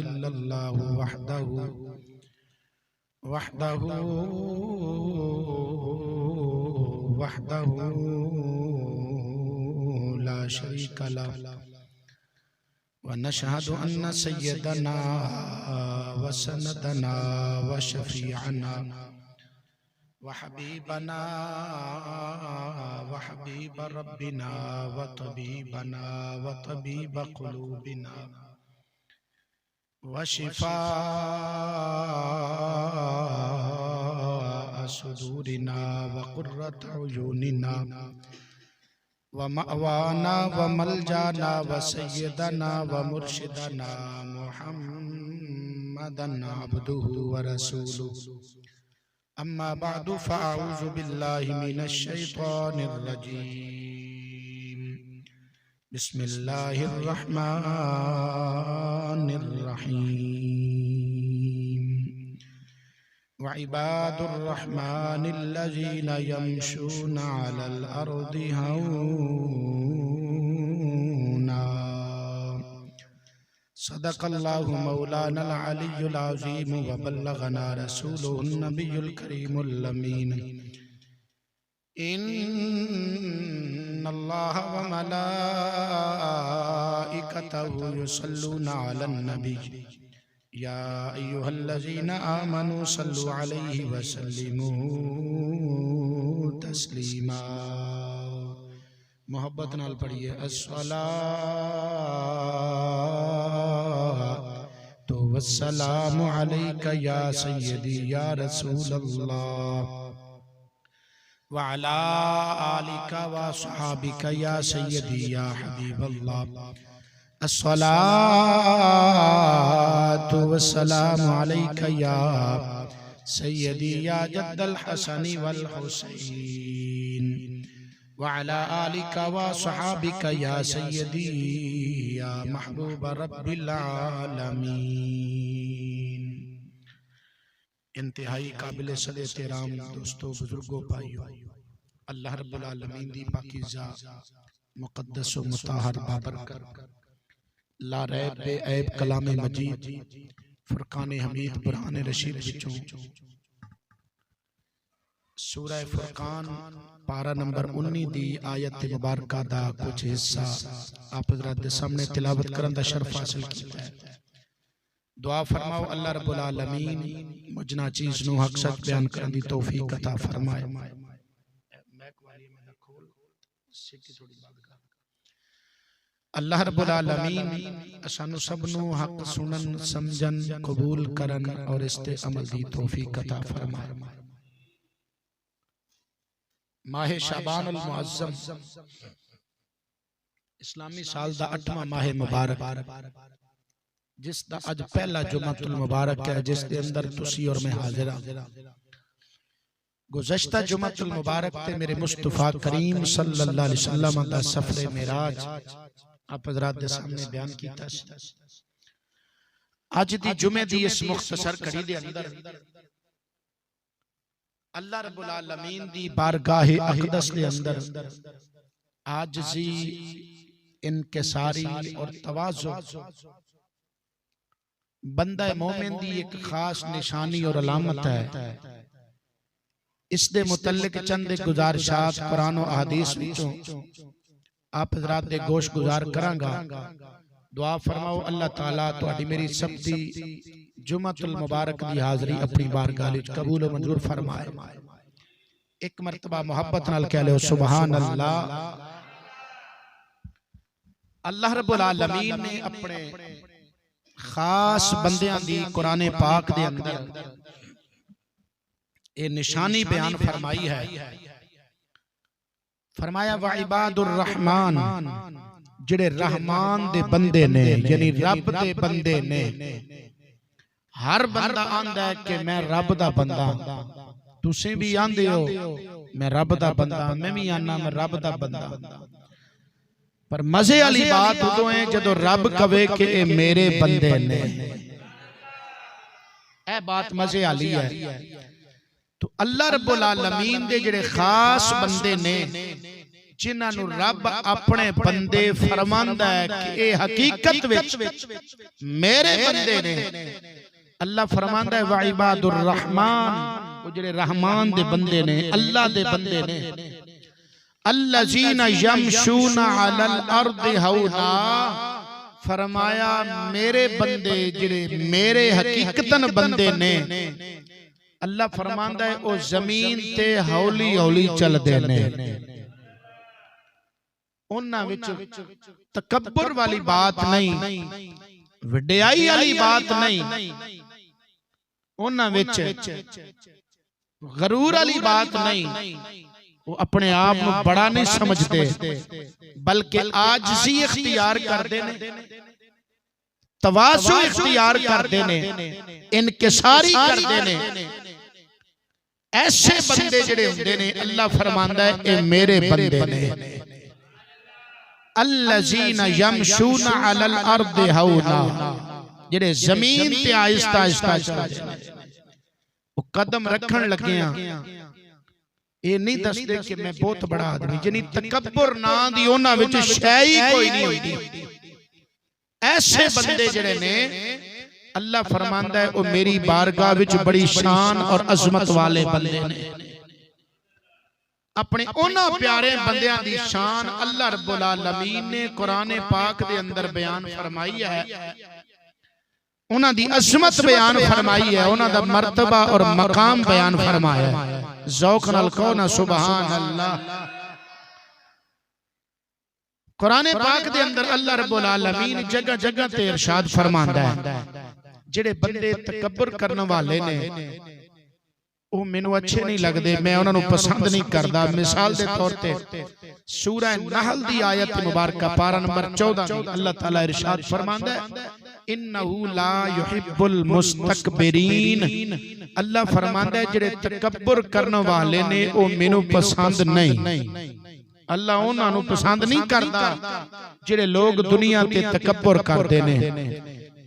इल्लल्लाहु वहदहु वहदहु वहदहु ला शरीका लहु व नशहदु अन्न सय्यदना व सनदना व शफीअना व हबीबना व हबीब रब्बिना व तबीब क़ुलूबिना व शिफाअ सुदूरिना व क़ुर्रत अयूनिना व मअवाना व मलजाना व सय्यदना व मुर्शिदना मुहम्मदन अब्दुहु व रसूलुहु अम्मा बअदु फ़अऊज़ु बिल्लाहि मिनश शैतानिर रजीम बिस्मिल्लाहिर रहमानिर रहीम व इबादुर रहमानिल्लज़ीना यमशूना अलल अर्दि हौना सदक़ल्लाहु मौलानल अलियुल अज़ीम व बल्लगना रसूलुहुन नबियुल करीमुल अमीन इन्नल्लाह व मलाइकतहु युसल्लूना अलन नबी या अय्युहल्लज़ीना आमनू सल्लु अलैहि व सल्लिमू तस्लीमा। मोहब्बत नाल पढ़िए अस्सलातु वस्सलामु अलैका या सय्यदी या रसूलल्लाह व अला आलिका व अस्हाबिका या सय्यदी या हबीबल्लाह अस्सलातु वस्सलामु अलैका या सय्यदी या जद्दल हसनी वल हुसैन व अला आलिका व अस्हाबिका या सय्यदी या महबूब रब्बिल आलमीन। इंतहाई काबिल सद एहतराम दोस्तों, बुजुर्गों, भाइयों, अल्लाह रब्बुल आलमीन दी पाकीज़ा मुक़द्दस व मुताहर बाबरकत ला रैब बेऐब कलाम मजीद फुरकान हमीद बुरहान रशीद विचों सूरह फुरकान पारा नंबर 19 दी आयत मुबारका दा कुछ हिस्सा आप हज़रात दे सामने तिलावत करन दा शर्फ हासिल कीता है। दुआ फरमाओ अल्लाह रब्बुल आलमीन मुझना चीज़ नू हक सच बयान करन दी तौफीक अता फरमाए। अल्लाह रब्बुल आलमीन सानू सबनू हक सुनन समझन कबूल करन और इस ते अमल दी तौफीक अता फरमाए। माहे शाबानुल मुअज़्ज़म इस्लामी साल दा 8वां माहे मुबारक जिस दा अज पहला जुमातुल मुबारक है, जिस दे अंदर तुसी और मैं हाजिर हां। गुज़श्ता जुमातुल मुबारक ते मेरे मुस्तफा करीम सल्लल्लाहु अलैहि वसल्लम दा सफरे मेराज आप हज़रात दे सामने बयान कीता। अज दी जुमे दी इस मुख्तसर घड़ी दे अंदर अल्लाह रब्बुल आलमीन दी बारगाहे अक़दस दे अंदर आजिज़ी, इनकिसारी और तवाज़ु बंदा मोमिन दी एक खास निशानी और अलामत है। इस दे मुतल्लिक चंद गुजारिशात कुरान और हदीस विचों आप हज़रात दे गोश गुजार करांगा। दुआ फरमाओ अल्लाह ताला तुहाडी मेरी सब दी जुमातुल मुबारक दी हाज़री अपनी बारगाह विच कबूल और मंजूर फरमाए। एक मरतबा मोहब्बत नाल कह लो सुभान अल्लाह। अल्लाह रब्बुल आलमीन ने अपने खास बंदियां दी कुरान पाक दे अंदर ये निशानी बयान फरमाई है। फरमाया व इबादुर रहमान, जिहड़े रहमान दे बंदे ने यानी रब दे बंदे ने। हर बंदा आंदा है कि मैं रब दा बंदा, तुसी भी आंदे हो मैं रब दा बंदा, मैं भी आना मैं रब दा बंदा। पर मजे वाली बात उदों है जदों रब कवे कि ए मेरे बंदे ने। ए बात मजे वाली है। तो अल्लाह रब्बुल आलमीन दे जिहड़े खास बंदे ने जिन्हां रब अपने बंदे फरमांदा है कि ये हकीकत विच मेरे बंदे ने। अल्लाह फरमांदा है व इबादुर रहमान, वो जेड़े रहमान दे बंदे ने, अल्लाह दे बंदे ने। अल्लज़ीना यमशूना अलल अर्दि हौना, फरमाया मेरे बंदे जेड़े मेरे हकीकतन बंदे ने, अल्लाह फरमांदा है ओ जमीन ते हौली हौली चलदे ने। उन्हां विच तकब्बुर वाली बात नहीं, वड्याई वाली बात नहीं, उन्हां विच गरूर वाली बात नहीं। वो अपने आप को बड़ा नहीं समझते, बल्कि आजिज़ी इख्तियार करते ने, तवाज़ु इख्तियार करते ने, इनकिसारी करते ने। ऐसे बंदे जिहड़े हुंदे ने अल्लाह फरमांदा है ए मेरे बंदे ने। अल्लज़ीना यमशूना अलल अर्दि हौना, जिहड़े जमीन ते आहिस्ता आहिस्ता वो कदम रखन लगे हैं। ये नहीं दसदे कि मैं बहुत बड़ा आदमी, जिन्नी तकब्बुर ना दी उन्हां विच शै ही कोई नहीं होंदी। ऐसे बंदे जिहड़े ने अल्लाह फरमांदा है वो मेरी बारगाह विच बड़ी शान और अजमत वाले बंदे ने। अपने उन्हां प्यारे बंदियां दी शान अल्लाह रब्बुल आलमीन ने कुरान पाक दे अंदर बयान फरमाई है, उन्हां दी अजमत बयान फरमाई है, उन्हां दा मर्तबा और मकाम बयान फरमाया है। ज़ौक़ नाल कहो ना सुभान अल्लाह। कुरान पाक दे अंदर अल्लाह रब्बुल आलमीन जगह जगह ते इरशाद फरमांदा है जेड़े बंदे तकब्बुर करने वाले ने वो मैनू अच्छे नहीं लगते, मैं उन्होंने पसंद नहीं करता। मिसाल के तौर पर सूरह नहल दी आयत मुबारक पारा नंबर 14 अल्लाह ताला इरशाद फरमांदा है इन्नहु ला युहिब्बुल मुस्तकबिरीन। अल्लाह फरमांदा है जेड़े तकब्बुर करने वाले ने वो मैनू पसंद नहीं। अल्लाह उन्होंने पसंद नहीं करता जेड़े लोग दुनिया ते तकब्बुर करते ने,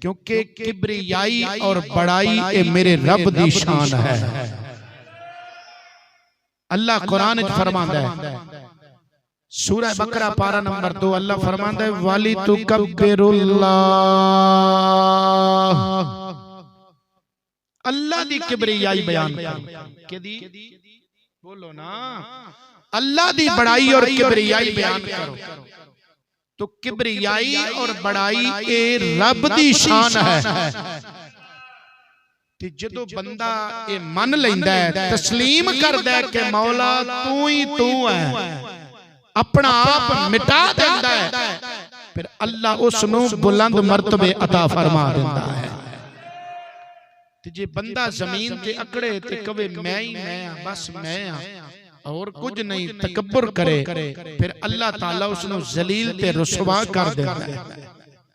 क्योंकि किबरियाई और बड़ाई ये मेरे रब दी शान है। अल्लाह कुरान में फरमांदा है सूरह बकरा पारा नंबर 2 अल्लाह फरमांदा है वाली तुकब्बिरुल्लाह। अल्लाह दी किबरियाई बयान करो के दी बोलो ना, अल्लाह दी बड़ाई और किबरियाई बयान करो। तो किबरियाई और बड़ाई ए रब दी शान है। ते जदों बंदा ये मन लैंदा है, तस्लीम करदा है कि मौला तू ही तू है, अपना आप मिटा देंदा है, फिर अल्लाह उसनू बुलंद मर्तबे अता फरमा देंदा है। ते जे बंदा जमीन ते अकड़े ते कवे मैं ही मैं हां, बस मैं हां और कुछ नहीं, तकब्बुर करे, फिर अल्लाह ताला उसनू जलील ते रुसवा कर देंदा है,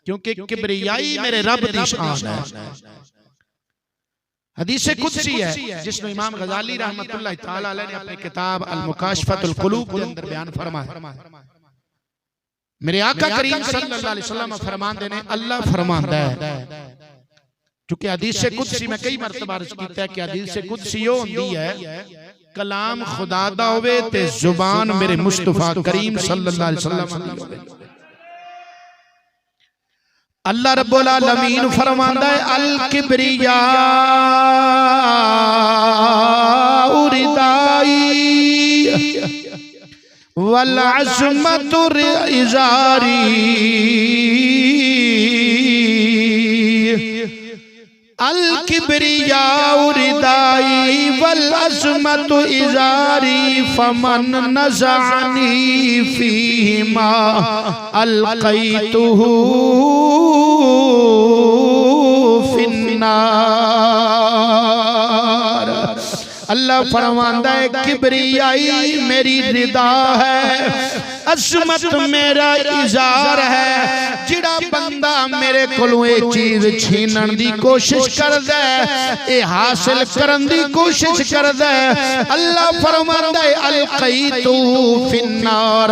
क्योंकि किबरियाई मेरे रब दी शान है। हदीस कुदसी है जिसमें इमाम गजाली रहमतुल्लाह ताला अलैह ने अपनी किताब अल मुकाशफतुल कुलूब के अंदर बयान फरमाया। मेरे आका करीम सल्लल्लाहु अलैहि वसल्लम फरमाते हैं अल्लाह फरमांदा है, क्योंकि हदीस कुदसी में कई मरतबा अर्ज कीता है कि हदीस कुदसी वो होंदी है कलाम खुदा दा होवे ते जुबान मेरे मुस्तफा करीम सल्लल्लाहु अलैहि वसल्लम। अल्लाह रब्बुल आलमीन फरमांदा है अल किबरिया उरिदाई वल अज़मतु इज़ारी। अल किबरिया उरिदाई वल अज़मतु इज़ारी फमन नज़अनी फीहिमा अलक़ैतुहु अल्लाह फरमांदा है किबरियाई मेरी रिदा है, अज़मत मेरा इज़ार है। जिड़ा बंदा मेरे मेरे कोलों ये चीज छीनन दी कोशिश करदा है, ए हासिल करन दी कोशिश करदा है। अल्लाह फरमांदा है अलकैतु फिन्नार,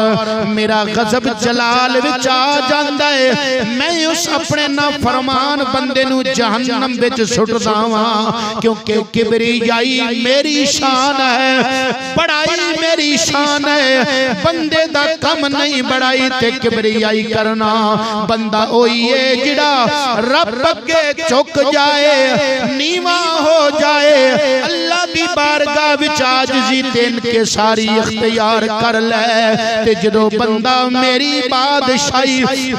मेरा गजब जलाल विच आ जांदा है, मैं उस अपने नाफरमान बंदे नू जहन्नम विच सुटदा वां, क्योंकि किबरियाई मेरी शान है, बड़ाई मेरी शान है। बंदे दा कम नहीं बड़ाई ते किबरियाई करना। बंदा ओही है जिहड़ा रब अगे झुक जाए, नीवा हो जाए, अल्लाह दी बारगाह विच आजिज़ी ते इनकिसारी इख्तियार कर ले। ते जदों बंदा मेरी बादशाही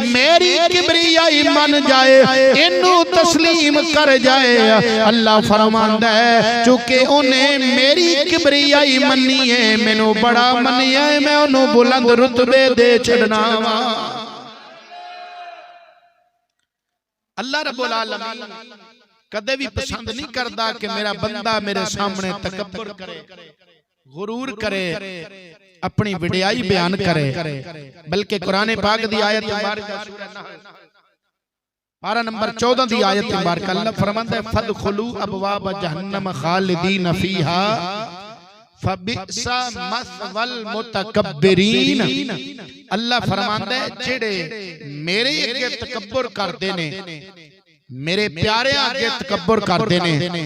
मेरी किबरियाई मन जाए, इनू तस्लीम कर जाए, अल्लाह फरमांदा है चूंकि उन्हें मेरी किबरियाई मन्नी है, मैनू बड़ा मन्निया है, मैं उन्हों बुलंद रुतबे दे छड़ना वा। अल्लाह रब्बुल आलमीन कदे भी पसंद नहीं करता कि मेरा बंदा मेरे सामने तकब्बुर करे, गुरूर करे, अपनी विड़ाई बयान करे, बल्कि कुरान पाक दी आयत मुबारक सूरह नहल पारा नंबर 14 दी आयत मुबारक अल्लाह फरमाता है फदखुलू अबवाब जहन्नम खालिदीन फीहा फबिसा मसवल मुतकब्बिरीन। अल्लाह फरमांदा है जेड़े मेरे अगे तकब्बुर करदे ने, मेरे प्यारे अगे तकब्बुर करदे ने,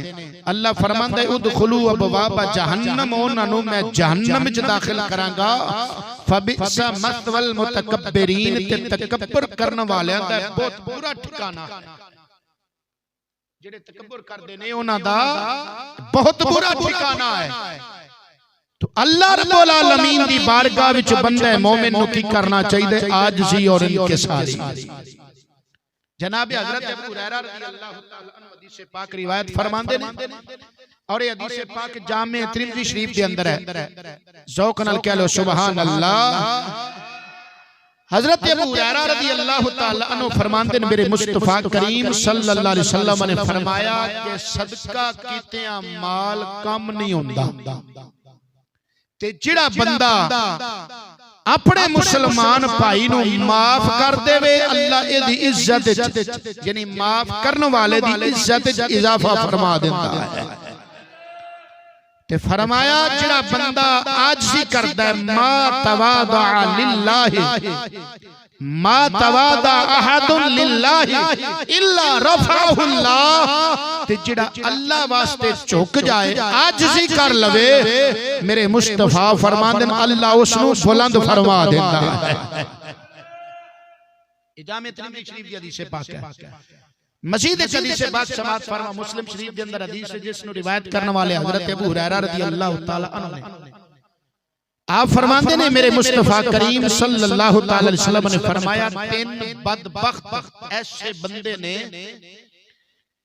अल्लाह फरमांदा है उदखुलू अबवाब जहन्नम, उन्हां नू मैं जहन्नम विच दाखिल करांगा। फबिसा मसवल मुतकब्बिरीन, ते तकब्बुर करन वालियां दा बहुत बुरा ठिकाना, जेड़े तकब्बुर करदे ने उन्हां दा बहुत बुरा ठिकाना है। तो अल्लाह रब्बुल आलमीन दी बारगाह विच बंदा मोमिन नू की करना चाहिए? आजिज़ी और इनकिसारी। जनाब हज़रत अबू हुरैरा रज़ियल्लाहु तआला अन्हु हदीस पाक रिवायत फरमांदे ने, और ये हदीस पाक जामे तिरमिज़ी शरीफ के अंदर है। ज़ौक़ नाल कह लो सुभान अल्लाह। हज़रत अबू हुरैरा रज़ियल्लाहु तआला अन्हु फरमांदे ने मेरे मुस्तफा करीम सल्लल्लाहु अलैहि वसल्लम ने फरमाया कि सदका कीतियां माल कम नहीं हुंदा, ते जिहड़ा बंदा अपने मुसलमान भाई नू माफ कर देवे, अल्लाह इहदी इज्जत विच यानी माफ करने वाले दी इज्जत विच इजाफा फरमा देंदा है। ते फरमाया जिहड़ा बंदा आजिज़ी करदा है, मा तवादा लिल्लाहि मा तवादा अहदुन लिल्लाहि इल्ला रफ़अहुल्लाह, ते जिहड़ा अल्लाह वास्ते झुक जाए, आजिज़ी कर लवे, मेरे मुस्तफा फरमांदे ने अल्लाह उसनू बुलंद फरमा देंदा है। जामे तिरमिज़ी शरीफ की हदीस पाक है। मजीद एक हदीस बात समात फरमा मुस्लिम शरीफ के अंदर हदीस है जिसनु रिवायत करने वाले हजरत अबू हुरैरा रज़ियल्लाहु तआला अन्हु ने आप फरमाते ने मेरे मुस्तफा करीम सल्लल्लाहु तआला अलैहि वसल्लम ने फरमाया तीन बदबख्त ऐसे बंदे ने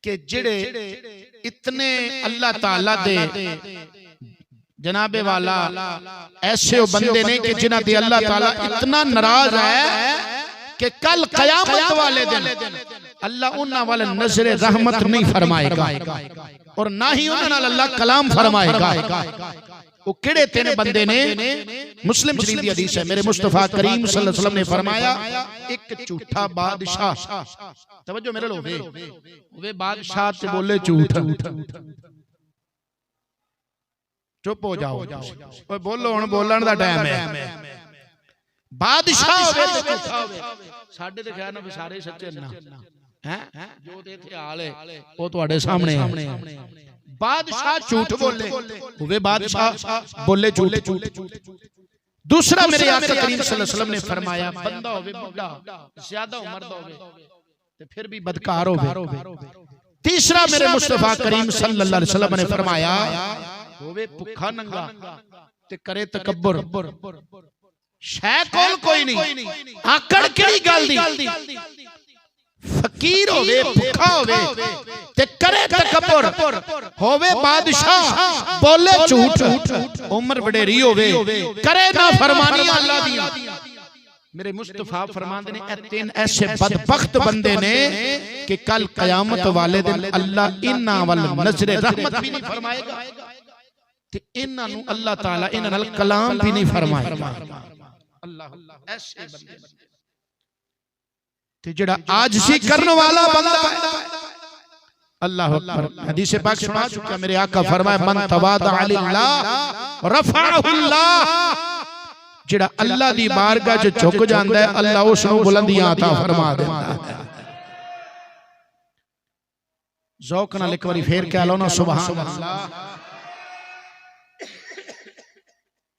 कि जिहड़े इतने अल्लाह ताला दे जनाबे वाला ऐसे बंदे ने कि जिन्हां ते अल्लाह ताला इतना नाराज है कि कल कयामत वाले दिन अल्लाह उन्हां वाले नजरे रहमत नहीं फरमाएगा और ना ही उन्हां नाल अल्लाह कलाम फरमाएगा। वो केड़े तीन बंदे ने? मुस्लिम शरीफ की हदीस है। मेरे मुस्तफा करीम सल्लल्लाहु अलैहि वसल्लम ने फरमाया एक झूठा बादशाह, तवज्जो मेरे लोगे, वे बादशाह से बोले झूठ, चुप हो जाओ, ओए बोलो हुण बोलण दा टाइम है। बादशाह होवे ते झूठा होवे, साडे ते ख्याल नाल सारे सच्चे ना हैं, जो ते इत्थे हाल है वो तुहाडे सामने है। बादशाह झूठ बोले, वे बादशाह बोले झूठ। दूसरा मेरे आका करीम सल्लल्लाहु अलैहि वसल्लम ने फरमाया बंदा होवे बुढ़ा, ज्यादा उम्र दा होवे ते फिर भी बदकार होवे। तीसरा मेरे मुस्तफा करीम सल्लल्लाहु अलैहि वसल्लम ने फरमाया होवे भुखा नंगा ते करे तकब्बुर। शै कोल कोई नहीं, आकड़ केड़ी गल दी? फकीर होवे, भूखा होवे ते करे तकब्बुर, होवे बादशाह बोले झूठ, उम्र वडेरी होवे करे ना फरमानी अल्लाह दी। मेरे मुस्तफा फरमाते ने ए तीन ऐसे बदबख्त बंदे ने कि कल कयामत वाले दिन अल्लाह इन्हां वल नजरे रहमत भी नहीं फरमाएगा ते इन्हां नू अल्लाह ताला इन्हां नाल कलाम भी नहीं फरमाएगा। अल्लाह ऐसे बंदे ते जेड़ा आजिज़ी करने वाला बंदा है अल्लाह अकबर। हदीस पाक सुना चुका मेरे आका फरमाए मन तवादा लिल्लाह रफ़अहुल्लाह। जेड़ा अल्लाह दी बारगाह च झुक जांदा है अल्लाह उसनू बुलंदियां अता फरमा देंदा है। ज़ौक़ नाल एक बारी फेर कह लो ना सुभान अल्लाह।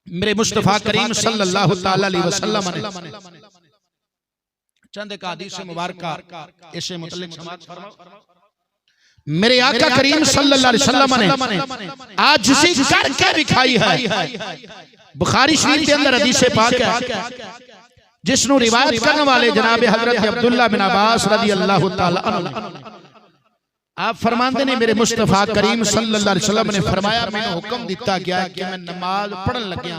मेरे मुस्तफा करीम सल्लल्लाहु तआला अलैहि वसल्लम ने चंद एक हदीस मुबारक इससे मुतल्लिक समाअत फरमाओ। मेरे आका करीम सल्लल्लाहु अलैहि वसल्लम ने आजिज़ी करके दिखाई है। बुखारी शरीफ के अंदर हदीस पाक है जिसनु रिवायत करने वाले जनाब हजरत अब्दुल्लाह बिन अब्बास रज़ियल्लाहु तआला अन्हु आप फरमाते ने मेरे मुस्तफा करीम सल्लल्लाहु अलैहि वसल्लम ने फरमाया मैंने हुक्म दिता गया कि मैं नमाज पढ़न लग्या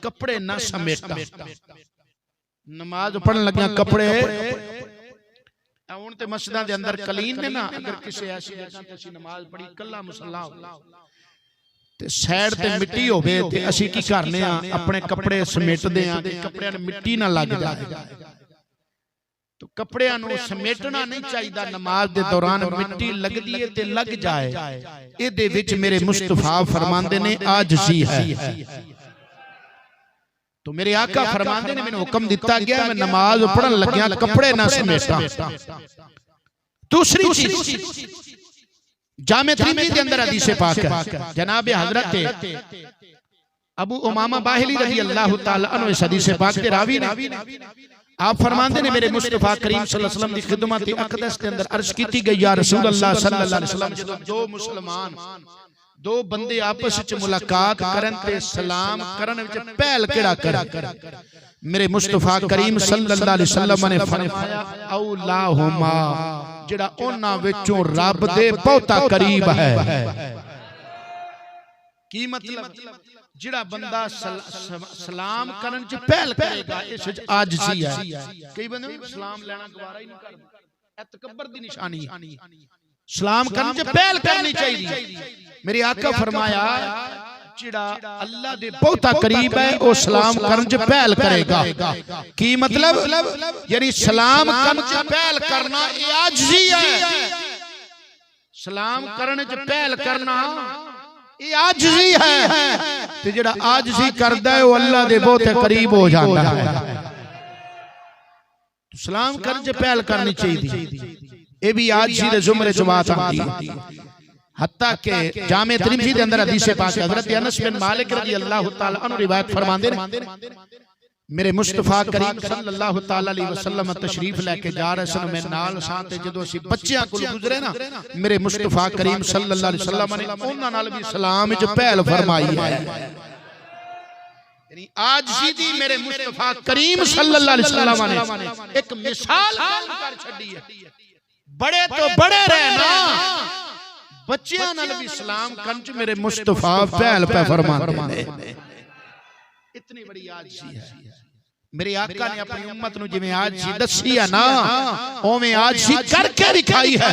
कपड़े ना समेटा। नमाज पढ़न लग्या कपड़े हुण ते मस्जिदां दे अंदर कलीन ने ना अगर किसी ऐसी जगह ते असीं नमाज पढ़ी कल्ला मुसल्ला हो ते साइड ते मिट्टी होवे ते असीं की करने आ अपने कपड़े समेटदे आ कि कपड़ियां नूं मिट्टी ना लग जाए। तो कपड़ियां नूं समेटना नहीं चाहिए नमाज दे दौरान मिट्टी लगदी है ते लग जाए। इहदे विच मेरे मुस्तफा फरमांदे ने आजिज़ी है। तो मेरे आका फरमांदे ने मैंने हुक्म दिता गया मैं नमाज पढ़न लग्या कपड़े ना समेटा। दूसरी चीज जामे तिरमिज़ी के अंदर हदीस पाक है जनाब हजरत अबू उमामा बाहिली रज़ियल्लाहु तआला अन्हु इस हदीस पाक के रावी ने आप फरमाते ने मेरे मुस्तफा करीम सल्लल्लाहु अलैहि वसल्लम की खिदमत अक़दस के अंदर अर्ज की गई या रसूल अल्लाह सल्लल्लाहु अलैहि वसल्लम जदों दो मुसलमान दो बंदे आपस विच मुलाकात करन ते सलाम करन विच पहल केड़ा कर मेरे मुस्तफा करीम सल्लल्लाहु अलैहि वसल्लम ने फरमाया औलाहुमा जेड़ा उन्हां विचों रब दे बहुता करीब है। की मतलब जिड़ा बंदा सलाम करन च पहल करेगा इस विच आजिज़ी है। कई बंदे सलाम लेना गवारा ही नहीं करदे ए तकब्बर दी निशानी है। सलाम करन च पहल करनी चाहिए। मेरे आका फरमाया जिड़ा अल्लाह दे बहुता करीब है वो सलाम करन च पहल करेगा। की मतलब यानी सलाम करन च पहल करना ये आजिज़ी है। सलाम करन च पहल करना ये आजिज़ी है। ते जेड़ा आजिज़ी करदा है वो अल्लाह दे बहुत करीब हो जाता है। सलाम करन च पहल करनी चाहिए। ये भी आजिज़ी दे जुमरे च बात आती है। हत्ता के जामे तिरमिज़ी के अंदर हदीस पाक हज़रत अनस बिन मालिक रज़ियल्लाहु तआला अन्हु रिवायत फरमांदे ने मेरे मुस्तफा करीम सल्लल्लाहु तआला अलैहि वसल्लम तशरीफ लेके जा रहे सन मैं नाल सां ते जदों असीं बच्चियां कोल गुजरे ना मेरे मुस्तफा करीम सल्लल्लाहु अलैहि वसल्लम ने उन्हां नाल भी सलाम विच पहल फरमाई है। यानी आजिज़ी दी मेरे मुस्तफा करीम सल्लल्लाहु अलैहि वसल्लम ने एक मिसाल कायम कर छड्डी है। बड़े तो बड़े रहना बच्चियां नाल भी सलाम करन च मेरे मुस्तफा पहल पे फरमाते हैं। इतनी बड़ी आजिज़ी है। मेरे आका ने अपनी उम्मत नूं जिवें आजिज़ी दसी है ना ओवें आजिज़ी करके दिखाई है।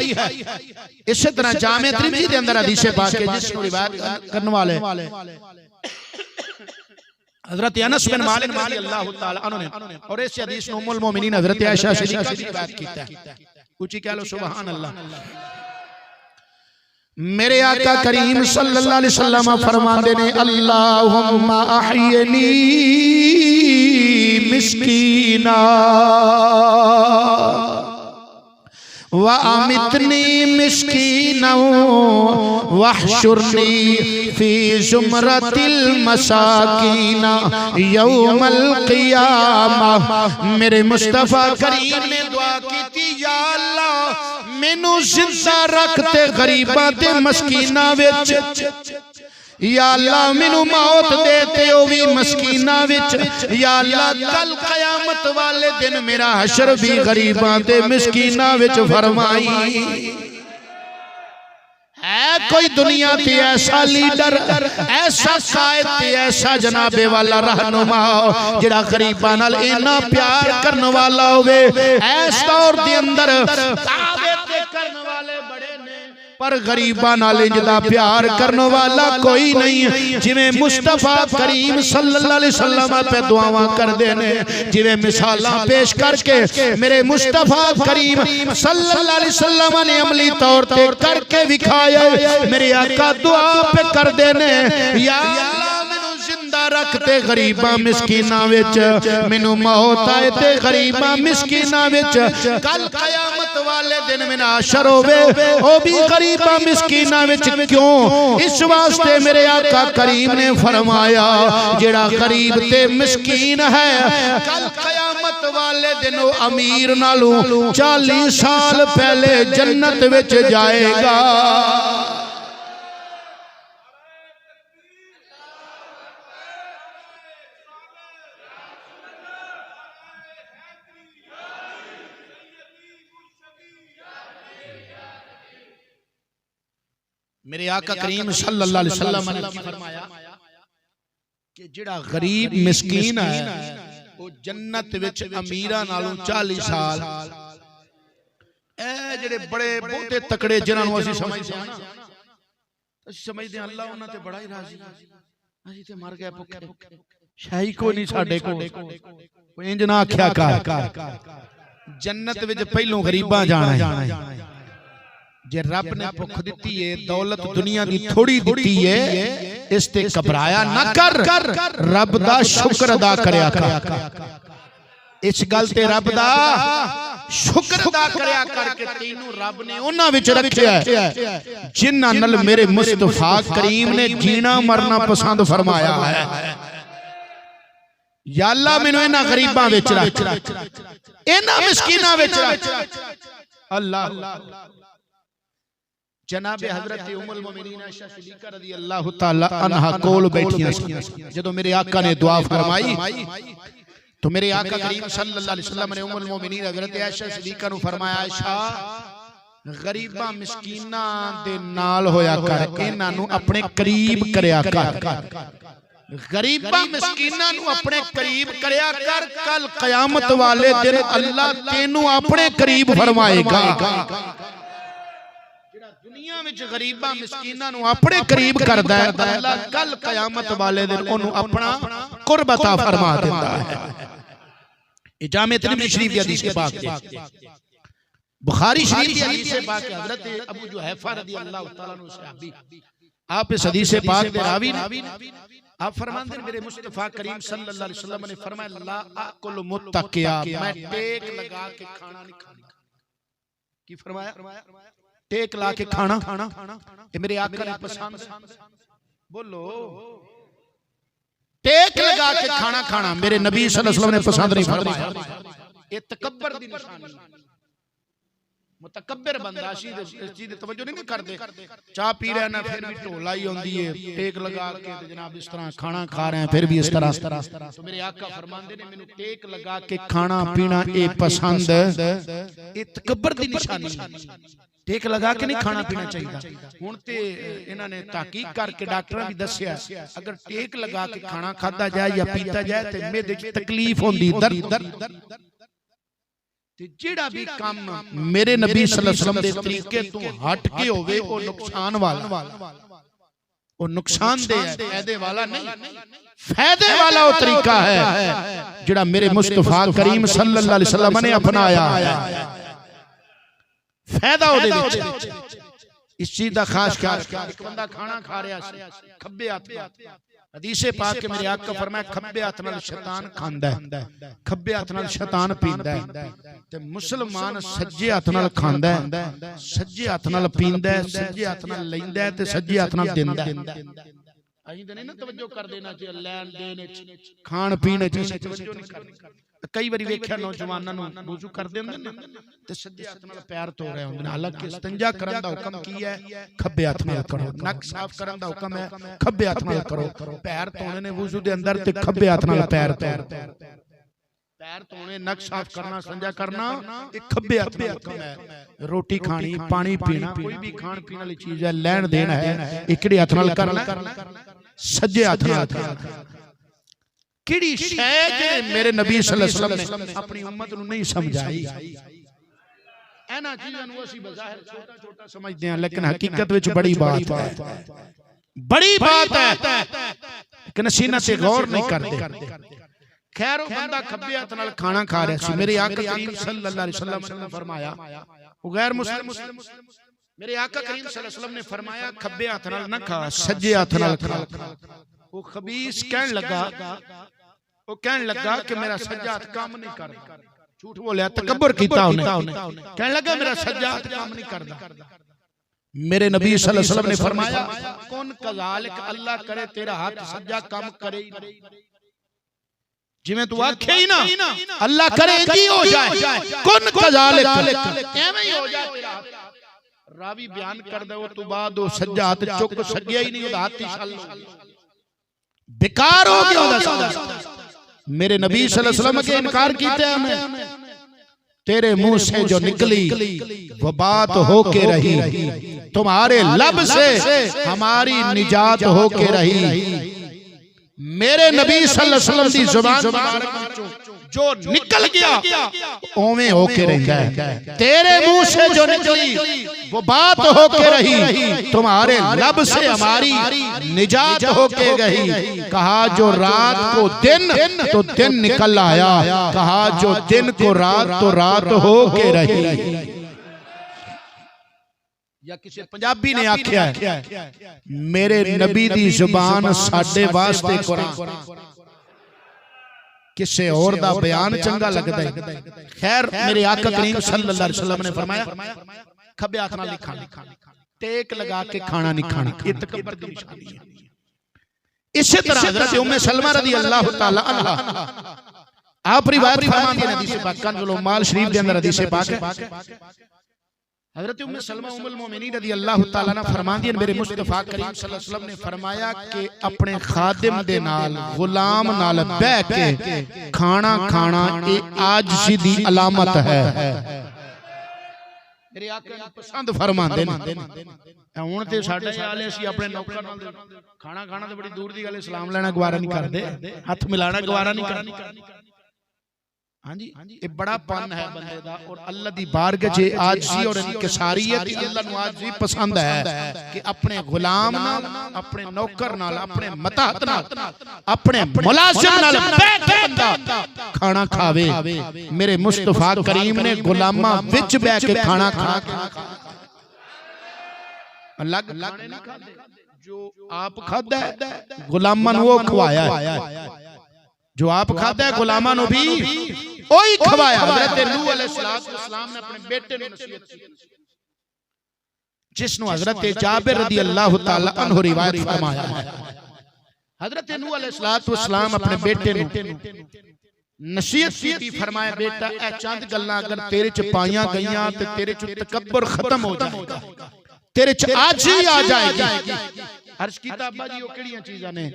इस तरह जामे तिरमिज़ी के अंदर हदीस पाक है जिसको रिवायत करने वाले हज़रत अनस बिन मालिक रज़ियल्लाहु तआला अन्हु ने और इस हदीस में उम्मुल मोमिनीन हज़रत आयशा सिद्दीक़ा की रिवायत कीता है। ऊंची कह लो सुभान अल्लाह। मेरे आका करीम सल्लल्लाहु अलैहि वसल्लम फरमाते ने अल्लाहुम्मा अहयनी मिस्कीना व अमितनी मिस्कीना वहशुरनी फी जुमरतिल मसाकीना यौमल क़ियामह। मेरे मुस्तफा करीम ने दुआ की थी या अल्लाह मैनू जिंदा रखते गरीबां ते मस्कीनां विच या अल्लाह मैनू मौत देते ओ भी मस्कीनां विच या अल्लाह कल कयामत वाले दिन मेरा हशर भी गरीबां ते मस्कीनां विच फरमाई। है कोई दुनिया ते ऐसा लीडर ऐसा कायद ते ऐसा जनाबे वाला रहनुमा जिहड़ा गरीबां नाल इन्ना प्यार करने वाला होवे। इस दौर दे अंदर दावे ते करने वाले बड़े ने पर गरीबां नाल इंजदा प्यार करने वाला कोई नहीं। जिवें मुस्तफा करीम सल्लल्लाहु अलैहि वसल्लम पे दुआवां करदे ने, जिवें मिसालां पेश करके मेरे मुस्तफा करीम सल्लल्लाहु अलैहि वसल्लम ने अमली तौर पे करके दिखाया। मेरे आका दुआ पे करदे ने, या अल्लाह मैनू जिंदा रखते गरीबां मिस्कीनां विच, मैनू मौत आए ते गरीबां मिस्कीनां विच, कल कयामत वाले दिन में नाशर होवे ओ भी गरीबां मिस्कीनां विच। क्यों? इस वास्ते मेरे आका करीम ने फरमाया जेड़ा गरीब ते मिस्कीन है कल कयामत वाले दिन ओ अमीर नालों 40 साल पहले जन्नत विच जाएगा। मेरे आका करीम सल्लल्लाहु अलैहि वसल्लम ने फरमाया कि जेड़ा गरीब मिस्कीन है वो जन्नत विच अमीरां नालों 40 साल। ए जेड़े बड़े बहुते तकड़े जिन्हां नूं असीं समझदे हां ना, असीं समझदे हां अल्लाह उन्हां ते बड़ा ही राजी, असीं ते मर गए भुखे, शाही कोई नहीं साडे कोल। कोई इंज ना आख्या कर, जन्नत विच पहलों गरीबां जाना है। जे रब ने भुख दी है, दौलत दुनिया की थोड़ी दी है, इस ते घबराया ना कर, रब दा शुक्र अदा करया कर। इस गल ते रब दा शुक्र अदा करया करके तैनू रब ने उन्हां विच रखिया है जिन्हां नाल मेरे मुस्तफा करीम ने जीना मरना पसंद फरमाया है। या अल्लाह मैनू इन्हां गरीबां विच रख, इन्हां मिस्कीनां विच रख। अल्लाह जनाब हजरत उम्मुल मोमिनीन आयशा सिद्दीका रज़ी अल्लाह तआला अन्हा कोल बैठियां सी। जदों मेरे आका ने दुआ फरमाई तो मेरे आका करीम सल्लल्लाहु अलैहि वसल्लम ने उम्मुल मोमिनीन हजरत आयशा सिद्दीका नु फरमाया, आयशा गरीबां मिस्कीनां दे नाल होया कर, इन्हां नु अपने करीब करया कर। गरीबां मिस्कीनां नु अपने करीब करया कर, कल कयामत वाले दिन अल्लाह तेनू अपने करीब फरमाएगा। दुनिया विच गरीबां मिस्कीनां नु अपने करीब करदा है, अल्लाह कल कयामत वाले दिन ओनू अपना कुर्ब अता फरमा देता है। ये जामे तिरमिज़ी शरीफ की हदीस के पाक है, बुखारी शरीफ की हदीस से पाक है। हजरत अबू जुहैफा रज़ी अल्लाह तआला अन्हु सहाबी, आप इस हदीस से पाक के रावी ने आप फरमाते हैं मेरे मुस्तफा करीम सल्लल्लाहु अलैहि वसल्लम ने फरमाया, ला आकुल मुत्तकिया, मैं टेक लगा के खाना नहीं खाना। की फरमाया? टेक ला के खाना। ये मेरे आका ने पसंद, बोलो, टेक लगा के खाना खाना मेरे नबी सल्लल्लाहु अलैहि वसल्लम ने पसंद नहीं फरमाया। ये तकब्बर दी निशानी। मुतकब्बिर बंदा इस चीज दी तवज्जो नहीं करदे, चाह पी रहे ना फिर भी ढोला ही होंदी है, टेक लगा के जनाब इस तरह खाना खा रहे हैं फिर भी इस तरह। तो मेरे आका फरमांदे ने मैनू टेक लगा के खाना पीना ए पसंद, ए तकब्बर दी निशानी। टेक लगा के नहीं खाना पीना चाहिए। हुण ते इन्हां ने तहकीक करके डॉक्टरां भी दस्सिया, अगर टेक लगा के खाना खाता जाए या पीता जाए ते मेदे च तकलीफ होंदी, दर्द। ते जेड़ा भी काम मेरे नबी सल्लल्लाहु अलैहि वसल्लम दे तरीके तो हट के होवे ओ नुकसान वाला, ओ नुकसानदेह है, फायदे वाला नहीं। फायदे वाला वो तरीका है जेड़ा मेरे मुस्तफा करीम सल्लल्लाहु अलैहि वसल्लम ने अपनाया है। फायदा ओदे विच इस चीज दा खास ख्याल। एक बंदा खाना खा रहा सी खब्बे हाथ नाल, हदीस पाक के मेरे आका फरमाया खब्बे हाथ नाल शैतान खांदा है, खब्बे हाथ नाल शैतान पींदा है, ते मुसलमान सज्जे हाथ नाल खांदा है, सज्जे हाथ नाल पींदा है, सज्जे हाथ नाल लैंदा है ते सज्जे हाथ नाल दिंदा है। असीं ते नहीं ना तवज्जो कर देना चाहिए लैन देने खान पीने च तवज्जो नहीं करनी। कई बारी वेख्या नौजवानां नूं वुज़ू करदे हुंदे ने ते सज्जे हाथ नाल पैर धो रहे हुंदे ने, हालांकि इस्तिंजा करन दा हुक्म की है खब्बे हाथ नाल करो, नक साफ करन दा हुक्म है खब्बे हाथ नाल करो, पैर धोने ने वुज़ू दे अंदर ते खब्बे हाथ नाल पैर पैर धोने नक साफ करना संजा करना ये खब्बे हाथ नाल हुक्म है। रोटी खानी पानी पीना कोई भी खान पीने वाली चीज है लैन देन है इकड़े हाथ नाल करना, सज्जे हाथ नाल। किड़ी शय जे मेरे नबी सल्लल्लाहु अलैहि वसल्लम ने अपनी उम्मत नूं नहीं समझाई, इन्हां चीज़ां नूं असीं बज़ाहिर छोटा छोटा समझदे हां, लेकिन हकीकत विच बड़ी बात है, बड़ी बात है, लेकिन असीं इन्हां ते गौर नहीं करदे। खैर वो बंदा खब्बे हाथ नाल खाना खा रहा सी, मेरे आका करीम सल्लल्लाहु अलैहि वसल्लम ने फरमाया, वो गैर मुस्लिम, मेरे आका करीम सल्लल्लाहु अलैहि वसल्लम ने फरमाया खब्बे हाथ नाल ना खा, सज्जे हाथ नाल खा। वो खबीस कहने लगा कि मेरा सज्जा हाथ काम नहीं करता, झूठ बोलिया, तकब्बुर कीता उन्हें, कहने लगा मेरा सज्जा हाथ काम नहीं करता। मेरे नबी सल्लल्लाहु अलैहि वसल्लम ने फरमाया कुन कज़ालिक, अल्लाह करे तेरा हाथ सज्जा काम करे ही नहीं, जिवें तू आखे ही ना अल्लाह करे जी हो जाए, कुन कज़ालिक एवें ही हो जाए तेरा हाथ। रावी बयान कर दे, वो तो बाद वो सज्जा हाथ चुक सज्जा ही नहीं, हाथ ही छल बेकार हो गया। मेरे नबी सल्लल्लाहु अलैहि वसल्लम के इनकार कीते हमें, तेरे मुंह से जो निकली वो बात होके रही, तुम्हारे लब से हमारी निजात होके रही। मेरे नबी सल्लल्लाहु अलैहि वसल्लम दी जुबान मुबारक जो निकल गया ओवे होके रहता है, तेरे मुंह से जो निकली वो बात होके रही, तुम्हारे लब से हमारी निजात होके गई। कहा जो रात को दिन तो दिन निकल आया, कहा जो दिन को रात तो रात होके रही। या किसी पंजाबी ने आख्या है मेरे नबी दी जुबान साडे वास्ते कुरान, किसी और दा बयान चंगा लगदा है। खैर मेरे आका करीम सल्लल्लाहु अलैहि वसल्लम ने फरमाया खब्बे हाथ नाल नहीं खाना, टेक लगा के खाना नहीं खाना, ये तकब्बुर दी निशानी है। इसी तरह हजरत उम्मे सलमा रज़ी अल्लाह तआला अन्हा आप रिवायत फरमाती है, हदीस पाक कंजुल उम्माल शरीफ के अंदर हदीस पाक है, हजरत उम्मे सलमा उम्मुल मोमिनीन रज़ी अल्लाह तआला अन्हा फरमाती है, मेरे मुस्तफा करीम सल्लल्लाहु अलैहि वसल्लम ने फरमाया कि अपने खादिम दे नाल गुलाम नाल बैठ के खाना खाना ये आजिज़ी दी अलामत है। मेरे आका पसंद फरमाते ने, हुण ते साडे वाले असीं अपने नौकर नाल खाना खाना ते बड़ी दूर दी गल, सलाम लेना गवारा नहीं करदे, हथ मिलाना गवारा नहीं करदे। हाँ जी, ये बड़ा पन है बंदे दा, और अल्लाह दी बारगाह च आजिज़ी और इनकिसारियत अल्लाह नूं आजिज़ी पसंद है कि अपने गुलाम नाल, अपने नौकर नाल, अपने मताहत नाल, अपने मुलाजिम नाल बैठ के बंदा खाना खावे। मेरे मुस्तफा करीम ने गुलामा विच बैठ के खाना खा अलग खाने नहीं खाते, जो आप खादा है गुलामा नूं वो खवाया है, जो आप खादा है गुलामा नूं भी ओही खवाया। हजरत नूह अलैहिस्सलाम ने अपने बेटे नूं नसीहत की, जिसनु हजरत जाबिर रज़ी अल्लाह तआला अन्हु रिवायत फरमाया, हजरत नूह अलैहिस्सलाम अपने बेटे नूं नसीहत की, फरमाया बेटा ए चंद गल्लां अगर तेरे च पाईयां गईयां ते तेरे च तकब्बुर खत्म हो जाएगा, तेरे च आजिज़ी आ जाएगी। अर्ज कीता अब्बा जी वो किहड़ियां चीज़ां ने?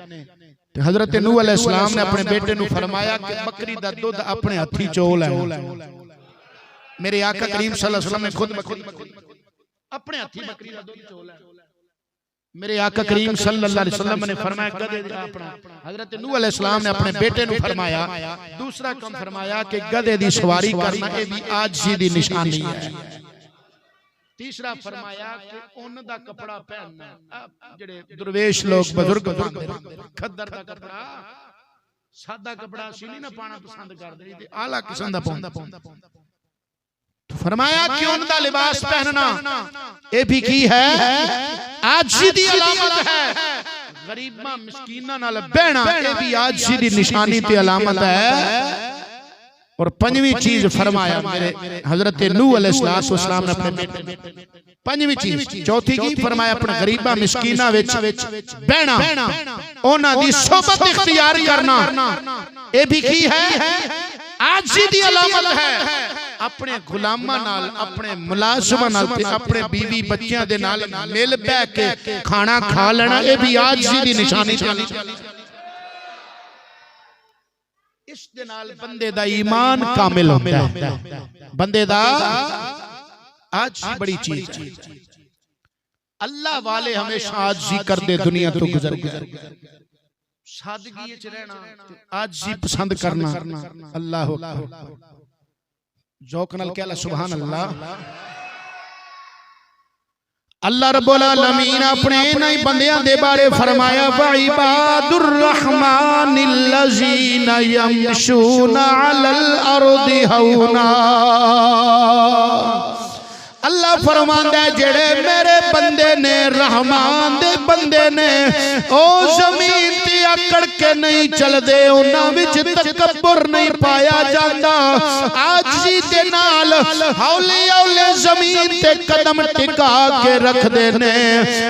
हजरत नूह अलैहिस्सलाम ने अपने बेटे नूं फरमाया कि बकरी दा दूध अपने हथी चो लेना। मेरे आका करीम सल्लल्लाहु अलैहि वसल्लम ने खुद अपने हथी बकरी दा दूध चो लेना। मेरे आका करीम सल्लल्लाहु अलैहि वसल्लम ने फरमाया गधे दा अपना, हजरत नूह अलैहिस्सलाम ने अपने बेटे नूं फरमाया दूसरा काम फरमाया कि गधे दी सवारी करना ये भी आजिज़ी दी निशानी है। तीसरा फरमाया कि उन दा कपड़ा पहनना, जेड़े दरवेश लोग बुजुर्ग खद्दर दा कपड़ा, सादा कपड़ा सी नहीं ना पाना पसंद करदे, ते आला किस्म दा पाउंदा। तो फरमाया कि उन दा लिबास पहनना ये भी की है आजिज़ी दी अलामत है। गरीबां मिस्कीनां नाल बहना ये भी आजिज़ी दी निशानी ते अलामत है। और पंजवी चीज फरमाया मेरे हजरत नूह अलैहिस्सलाम ने अपने बेटे, पंजवी चीज चौथी की फरमाया अपने गरीबा मिस्कीना विच बहना, उन्हां दी सोबत इख्तियार करना, ये भी की है आजिज़ी दी अलामत है। अपने गुलामां नाल, अपने मुलाजिमां नाल ते अपने बीवी बच्चियां दे नाल मिल बैठ के खाना खा लेना, ये भी आजिज़ी दी निशानी है। इस दे नाल बंदे दा ईमान कामिल होता है, बंदे दा आजिज़ी बड़ी चीज है। अल्लाह वाले हमेशा आजिज़ी करदे दुनिया तो गुजर गए, सादगी विच रहना, आजिज़ी पसंद करना। अल्लाह ज़ौक़ नाल कह ला सुभान अल्लाह। अल्लाह रब्बुल आलमीन अपने इन्हीं बंदियां दे बारे फरमाया वइबादुर रहमानिल्लज़ीना यमशूना अलल अर्दि हौना। अल्लाह फरमांदा है जेड़े मेरे बंदे ने रहमान दे बंदे ने ओ जमीन ते अकड़ के नहीं चलदे, उन्हां विच तकब्बुर नहीं पाया जांदा। आजी दे नाल हौले हौले जमीन ते कदम टिका के रखदे ने।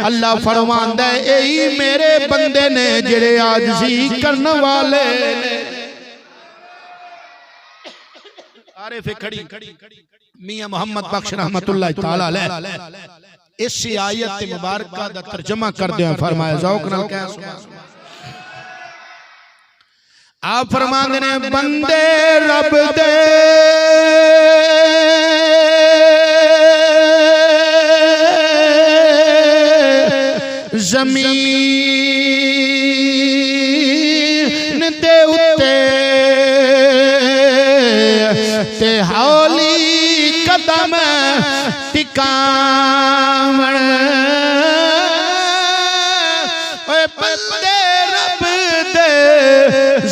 अल्लाह फरमांदा है एही मेरे बंदे ने जेड़े आजी करन वाले ने। आरिफ खड़ी मियां मोहम्मद बख्श रहमतुल्लाह तआला अलैह इस आयत मुबारक दा तर्जुमा करदे हैं फरमाया ज़ौक नाल कह सुभान अल्लाह। आप फरमांदे ने बंदे रब दे जमीन दे उत्ते ते हौली कदम टिकावण बंदे रब दे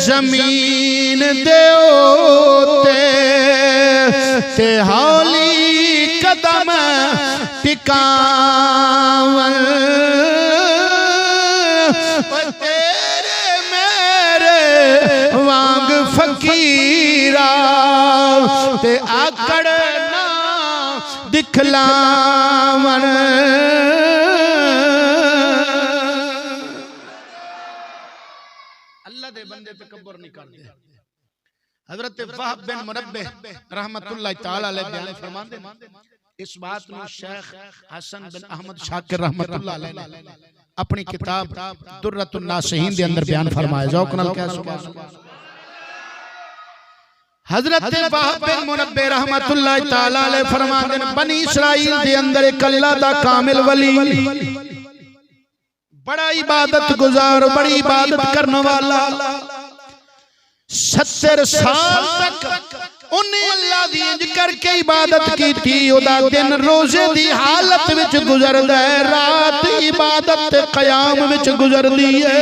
जमीन दे उत्ते ते हौली कदम टिकावण तेरे मेरे वांग फकीरा ते आकड़ ना दिखलावन। अल्लाह दे बंदे तकब्बुर नहीं करते। हजरत वहाब बिन मुनब्बिह रहमतुल्लाह तआला अलैह बयान फरमाते हैं इस बात को शेख हसन बिन अहमद शाकिर रहमतुल्लाह अलैह ने अपनी किताब दुर्रतुन नासिहीन दे अंदर बयान फरमाया। ज़ौक नाल कह सुभान अल्लाह। हजरत वहाब बिन मुनब्बिह रहमतुल्लाह तआला अलैह फरमाते हैं बनी इस्राइल दे अंदर एक अल्लाह दा कामिल वली बड़ा इबादत गुजार बड़ी इबादत करने वाला 70 साल तक उन्हें अल्लाह दी इंज करके इबादत की थी। ओदा दिन रोजे दी हालत विच गुजरदा है, रात इबादत ते क़याम विच गुजरदी है।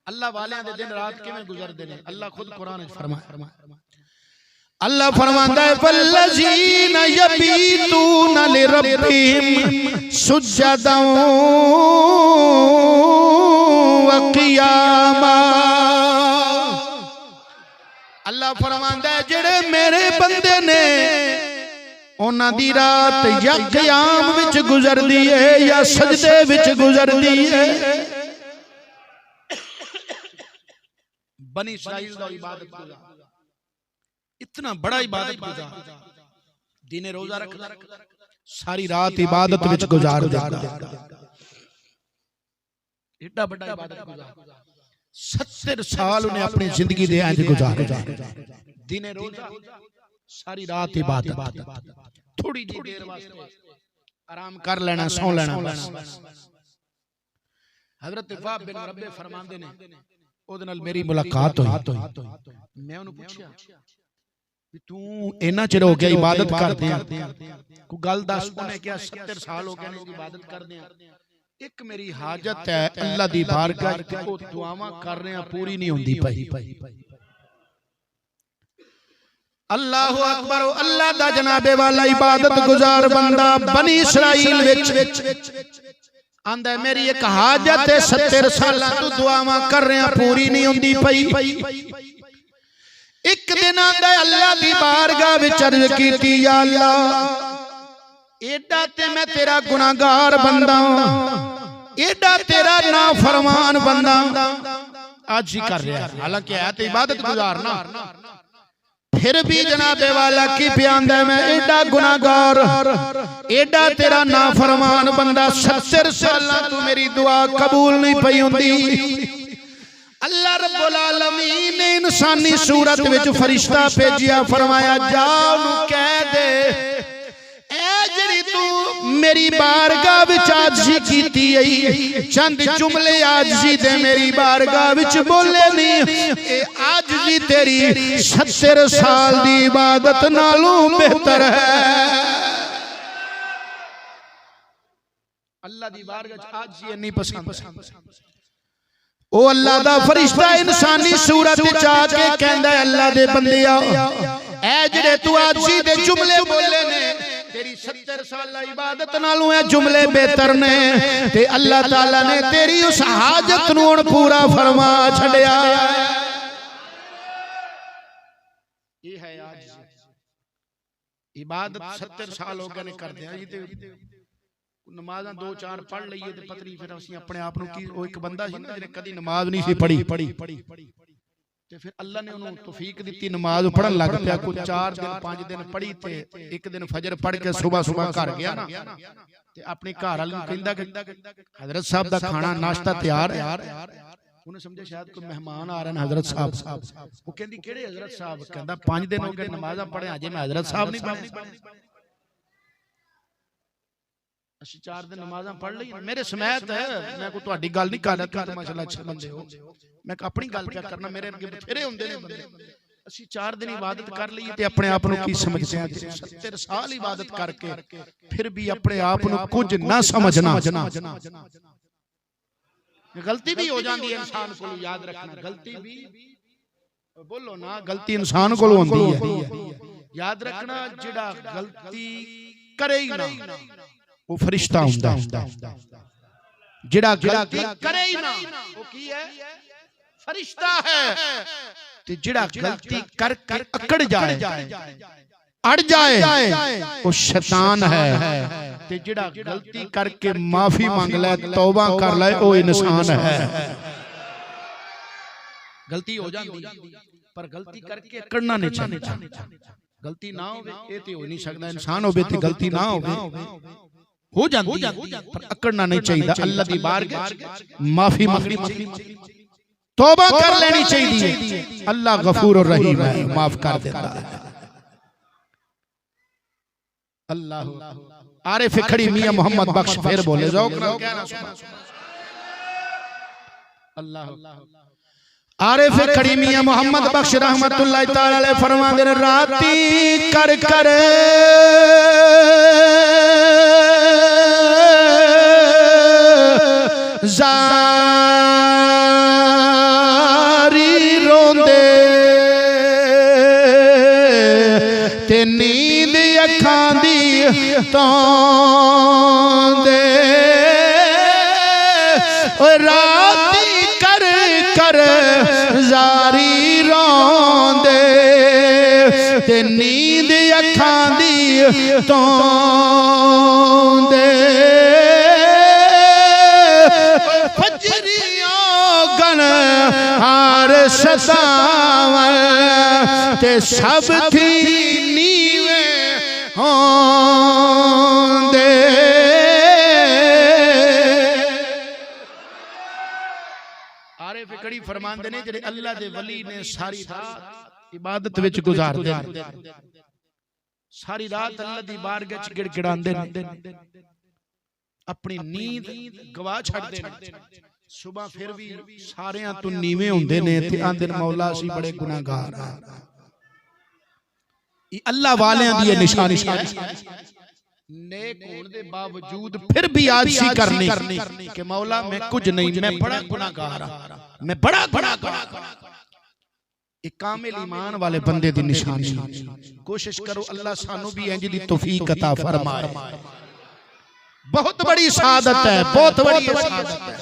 अल्लाह वालियां दे दिन रात किवें गुजरदे ने अल्लाह खुद कुरान विच फरमाया। अल्लाह फरमांदा है वल्लज़ीना यबीतूना लिरब्बिहिम सुज्जदन व क़ियामा। अल्लाह फरमांदा है जेड़े मेरे बंदे ने उन्हां दी रात या क़याम विच गुजरदी है या सजदे विच गुजरदी है। बनी इस्राइल दा इबादत गुजार इतना बड़ा इबादत गुजार दिन रोजा रखदा सारी रात इबादत विच गुजार देता। एडा बड़ा इबादत गुजार 70 साल उन्हें अपनी जिंदगी दे इंज गुजारे दिन रोजा सारी रात इबादत थोड़ी जी देर वास्ते आराम कर लेना सो लेना। हजरत वहाब बिन मुनब्बिह फरमांदे ने ओदे नाल मेरी मुलाकात हुई। मैं उन्हें पूछया तू इन्ना चिर हो गया इबादत करदे कोई गल दस। उन्हें क्या 70 साल हो गए इबादत करदे। एक मेरी हाजत है अल्लाह दी बारगाह च ओ दुआवां कर रहे हैं पूरी नहीं होंदी पई। अल्लाहु अकबर अल्लाह दा जनाबे वाला इबादत गुजार बंदा बनी इस्राइल विच आंदा मेरी एक हाजत है 70 साल तू दुआवां कर रहे हैं पूरी नहीं होंदी पई। एक दिन आंदा अल्लाह दी बारगाह विच अर्ज कीती या अल्लाह एडा ते मैं तेरा गुनाहगार बंदा एडा तेरा नाफरमान बंदा आज ही कर रहा है। हालांकि है तो इबादत गुजारना फिर भी जनाबे वाला की प्यांदा मैं एडा गुनाहगार एडा तेरा नाफरमान बंदा 70 साल तू मेरी दुआ कबूल नहीं पई हुंदी। अल्लाह रब्बुल आलमीन ने इंसानी सूरत विच फरिश्ता भेजिया फरमाया जा उन्हें कह दे मेरी बारगाह विच आजिज़ी कीती है चंद जुमले आजिज़ी दे मेरी बारगाह विच बोले नहीं ए आजिज़ी तेरी 70 साल दी इबादत नालों बेहतर है। अल्लाह दी बारगाह च आजी नहीं पसंद। ओ अल्लाह दा फरिश्ता इंसानी सूरत च आके कहंदा है अल्लाह दे बंदिया ऐ जेड़े तू आजी दे जुमले बोले ने तेरी 70 साल इबादत नालों ऐ जुमले बेहतर ने ते अल्लाह ताला ने तेरी उस हाजत नूं हुण पूरा फरमा छड़िया। ये है आज इबादत 70 साल हो गए ने करदे आ जी ते नमाज़ां 2-4 पढ़ लईए ते पता नहीं फिर असीं अपने आप नूं की ओ एक बंदा सी ना जिहने कदी नमाज नहीं सी पढ़ी ते फिर अल्लाह ने उन्होंने तौफीक दी नमाज पढ़न लग पिया। कुछ 4 दिन 5 दिन पढ़ी ते एक दिन फजर पढ़ के सुबह सुबह घर गया ना ते अपने घर वाले नूं कहंदा कि हजरत साहब दा खाना नाश्ता तैयार है। उन्हें समझे शायद कोई मेहमान आ रहे हैं हजरत साहब। वो कहंदी केड़े हजरत साहब? कहंदा 5 दिन हो गए नमाज़ां पढ़े अजे मैं हजरत साहब नहीं बने। असी 4 दिन नमाज़ां पढ़ ली मेरे समेत है मैं कोई तुहाडी गल नहीं कर रहा तुम माशाअल्लाह अच्छे बंदे हो मैं अपनी गल क्या करना मेरे अगे बथेरे हुंदे ने बंदे। असी 4 दिन इबादत कर लईए ते अपने आप नूं की समझदे हैं 70 साल इबादत करके फिर भी अपने आप नूं कुछ ना समझना। गलती भी हो जाती है इंसान को याद रखना गलती भी बोलो ना गलती इंसान को होंदी है याद रखना जिहड़ा गलती करे ही ना वो फरिश्ता हुंदा जिहड़ा गलती करे ही ना वो की है फरिश्ता है ते जिहड़ा गलती करके अकड़ जाए अड़ जाए वो शैतान है ते जिहड़ा गलती करके माफी मांग ले तौबा कर ले वो इंसान है। गलती हो जाती पर गलती करके अकड़ना नहीं चाहिए। गलती ना होवे ये ते हो नहीं सकदा इंसान होवे ते गलती ना होवे हो जाती पर अकड़ना नहीं चाहिए। अल्लाह दी बारगाह माफी मांगनी तौबा कर लेनी चाहिए। अल्लाह गफूर और रहीम है माफ कर देता है। अल्लाह आरिफ खड़ी मियां मोहम्मद बख्श फिर बोले जाओ अल्लाह आरिफ खड़ी मियां मोहम्मद बख्श रहमतुल्लाह तआला अलैह फरमांदे ने राती कर कर जारी रोंदे ते नींद अखां दी तौंदे राती कर कर जारी रोंदे ते नींद अखां दी तौंदे हार सतावन ते सब थी नीवे होंदे। आरिफ कड़ी फरमांदे ने जेड़े अल्लाह दे वली ने सारी रात इबादत विच गुजारदे सारी रात अल्लाह दी बारगाह च गिड़गिड़ांदे अपनी नींद गवा छड्डदे सुबह फिर भी सारे तो नीवे होंदे ने ते आंदे मौला असी बड़े गुनाहगार हां। ये अल्लाह वालियां दी निशानी है नेक होने दे बावजूद फिर भी आजिज़ी करनी कि मौला मैं कुछ नहीं मैं बड़ा गुनाहगार हां मैं बड़ा गुनाहगार। एक कामिल ईमान वाले बंदे दी निशानी। कोशिश करो अल्लाह सानू भी इंज दी तौफीक अता फरमाए। बहुत बड़ी सादत है बहुत बड़ी सादत है।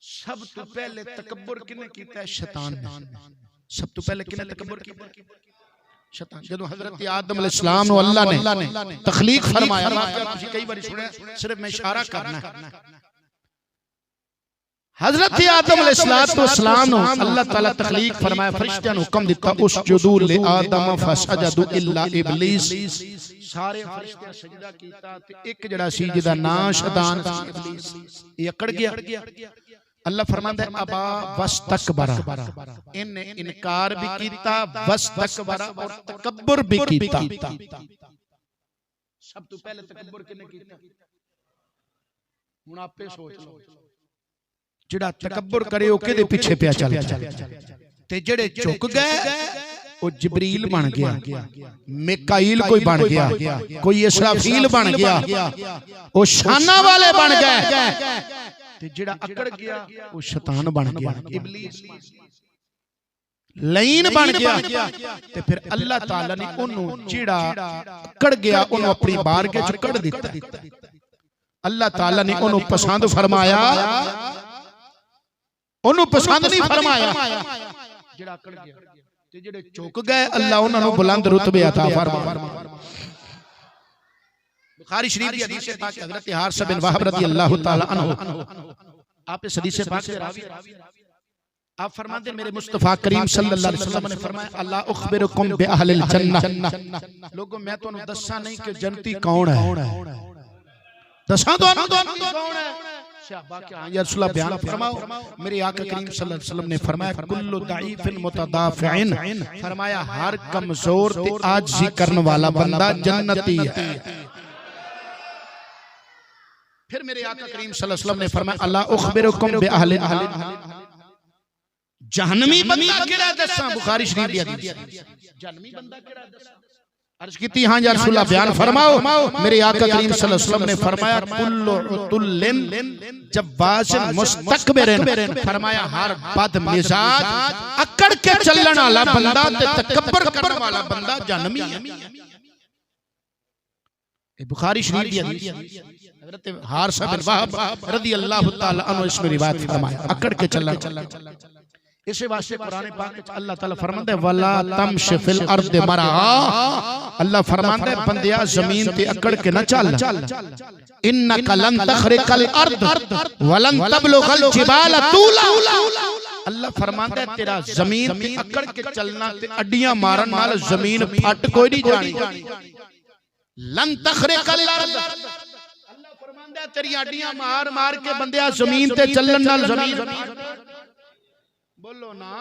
सब तो पहले तकब्बुर किने कीता है शैतान ने। सब तो पहले किने तकब्बुर कीता शैतान। जब हजरत आदम अलैहिस्सलाम नु अल्लाह ने तखलीक फरमाया तुसी कई बार सुने सिर्फ मैं इशारा करना है। हजरत आदम अलैहिस्सलाम नु अल्लाह ताला तखलीक फरमाया फरिश्तियां नु हुक्म दिता उसजुदू ले आदम फसजदू इल्ला इब्लीस सारे फरिश्ते सजदा कीता ते एक जड़ा सी जिदा नाम शैतान सी इब्लीस ये अकड़ गया। अल्लाह फरमांदा है अबा वस्तकबरा इन्ने इनकार भी कीता वस्तकबरा और तकब्बुर भी कीता। सब तो पहले तकब्बुर किने कीता हुन आपे सोच लो। जेड़ा तकब्बुर करे ओ केदे पीछे पिया चल ते जेड़े झुक गए वो जिब्रील बन गया, मिकाईल कोई बन गया, कोई इसराफील बन गया, वो शाना वाले बन गए, ते जिहड़ा अकड़ गया वो शैतान बन गया, इबलीस लईन बन गया। ते फिर अल्लाह ताला ने ओनू जिहड़ा अकड़ गया ओनू अपनी बारगाह च कढ़ दिता। अल्लाह ताला ने ओनू पसंद फरमाया, ओनू पसंद नहीं फरमाया जिहड़ा अकड़ गया। ते जिहड़े चुक गए अल्लाह उन्हां नू बुलंद रुतबे अता फरमाया। बुखारी शरीफ की हदीस है पाक हजरत हारिस बिन वहब रज़ी अल्लाह ताला अन्हु, आप इस हदीस पाक के रावी, आप फरमाते मेरे मुस्तफा करीम सल्लल्लाहु अलैहि वसल्लम ने फरमाया अल्ला उखबिरुकुम बि अहलिल जन्नह, लोगों मैं तुहानू दस्सां नहीं कि जन्नती कौन है, दस्सां तुहानू कौन है। सहाबा के हां या रसूल अल्लाह बयान फरमाओ। मेरे आका करीम सल्लल्लाहु अलैहि वसल्लम ने फरमाया कुल्लु दईफिन मुतदाफिन, फरमाया हर कमजोर ते आजिज़ी करने वाला बंदा जन्नती है। फिर मेरे आका करीम सल्लल्लाहु अलैहि वसल्लम ने फरमाया अल्ला उखबिरुकुम बि अहलिल जहन्नमी बंदा केड़ा दस्सां, बुखारी शरीफ की हदीस, जहन्नमी बंदा केड़ा दस्सां। अर्ज की हां या रसूल अल्लाह बयान फरमाओ। मेरे आका करीम सल्लल्लाहु अलैहि वसल्लम ने फरमाया कुल्लु उतुल्लिन जब्बासिन मुस्तकबिरिन, फरमाया हर बद मिजाज अकड़ के चलने वाला बंदा ते तकब्बर करने वाला बंदा जहन्नमी है। ये बुखारी शरीफ की हदीस, हजरत हारिस बिन वहब रज़ी अल्लाह ताला अन्हु इसमें रिवायत फरमाया अकड़ के चलना। इसी वास्ते कुरान पाक में अल्लाह ताला फरमाता है वला तमश फिल अर्द मरा, अल्लाह फरमाता है बंदिया जमीन पे अकड़ के न चल, इन्नका लन तखरिकल अर्द वलन तबलुगल जिबाल तूला, अल्लाह फरमाता है तेरा जमीन पे अकड़ के चलना ते अड्डियां मारन नाल जमीन फट कोई नहीं जानी। लन तखरिकल अर्द, अल्लाह फरमाता है तेरी अड्डियां मार मार के बंदिया जमीन ते चलण नाल जमीन, बोलो ना,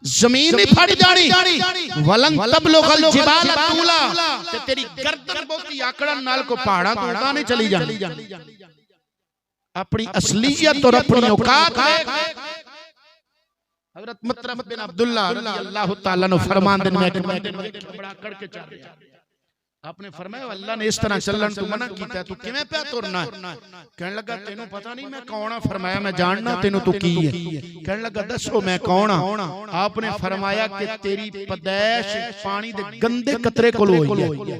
जमीन नहीं फट जानी। वलन तबलुगल जिबाल तूला, ते तेरी गर्दन बहुती आकड़न नाल को पहाड़ा तो उड़ा नहीं चली जानी। अपनी असलियत और अपनी औकात हजरत मुतरफ बिन अब्दुल्लाह रज़ी अल्लाह ताला ने फरमाते हैं मैं बड़ा अकड़ के चल रहा, आपने फरमाया अल्लाह ने इस तरह चलन तू मना कीता, तू किवें पे तुरना है। कहने लगा तेनू पता नहीं मैं कौन हां, फरमाया मैं जानना तेनू तू की है। कहने लगा दसो मैं कौन हां। आपने फरमाया कि तेरी पैदाइश पानी दे गंदे कतरे कोल होई है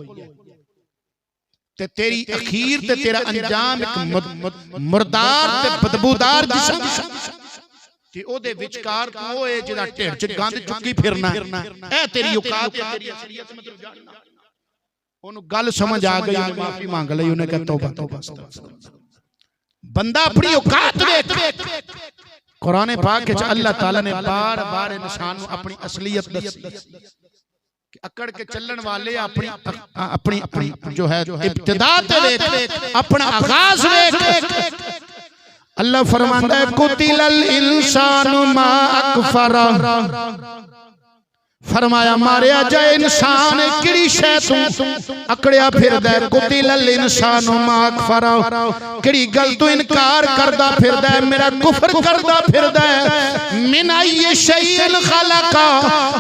ते तेरी अखीर ते तेरा अंजाम एक मुर्दार ते बदबूदार जिस्म ते ओदे विचकार तू ओ है जिहदा ढिड च गंद चुक्की फिरना, ए तेरी औकात है, तेरी असलियत में तू जानना। उन्हें गल समझ आ गई, माफी मांग ली, उन्हें कहा तौबा तौबा। बंदा अपनी औकात देख, कुरान पाक में अल्लाह ताला ने बार बार इंसान को अपनी असलियत दसी कि अकड़ के चलने वाले अपनी अपनी अपनी जो है इब्तिदा ते देख, अपना आगाज देख। अल्लाह फरमाता है कुतिलल इंसानु मा अकफरा, फरमाया मारिया जाए इंसान किड़ी शै तू अकड़िया फिरदा है। कुतिलल इंसानु मा अकफरा, किड़ी गल तू इनकार करदा फिरदा है, मेरा कुफर करदा फिरदा है। मिन अय्यि शैइन खलका,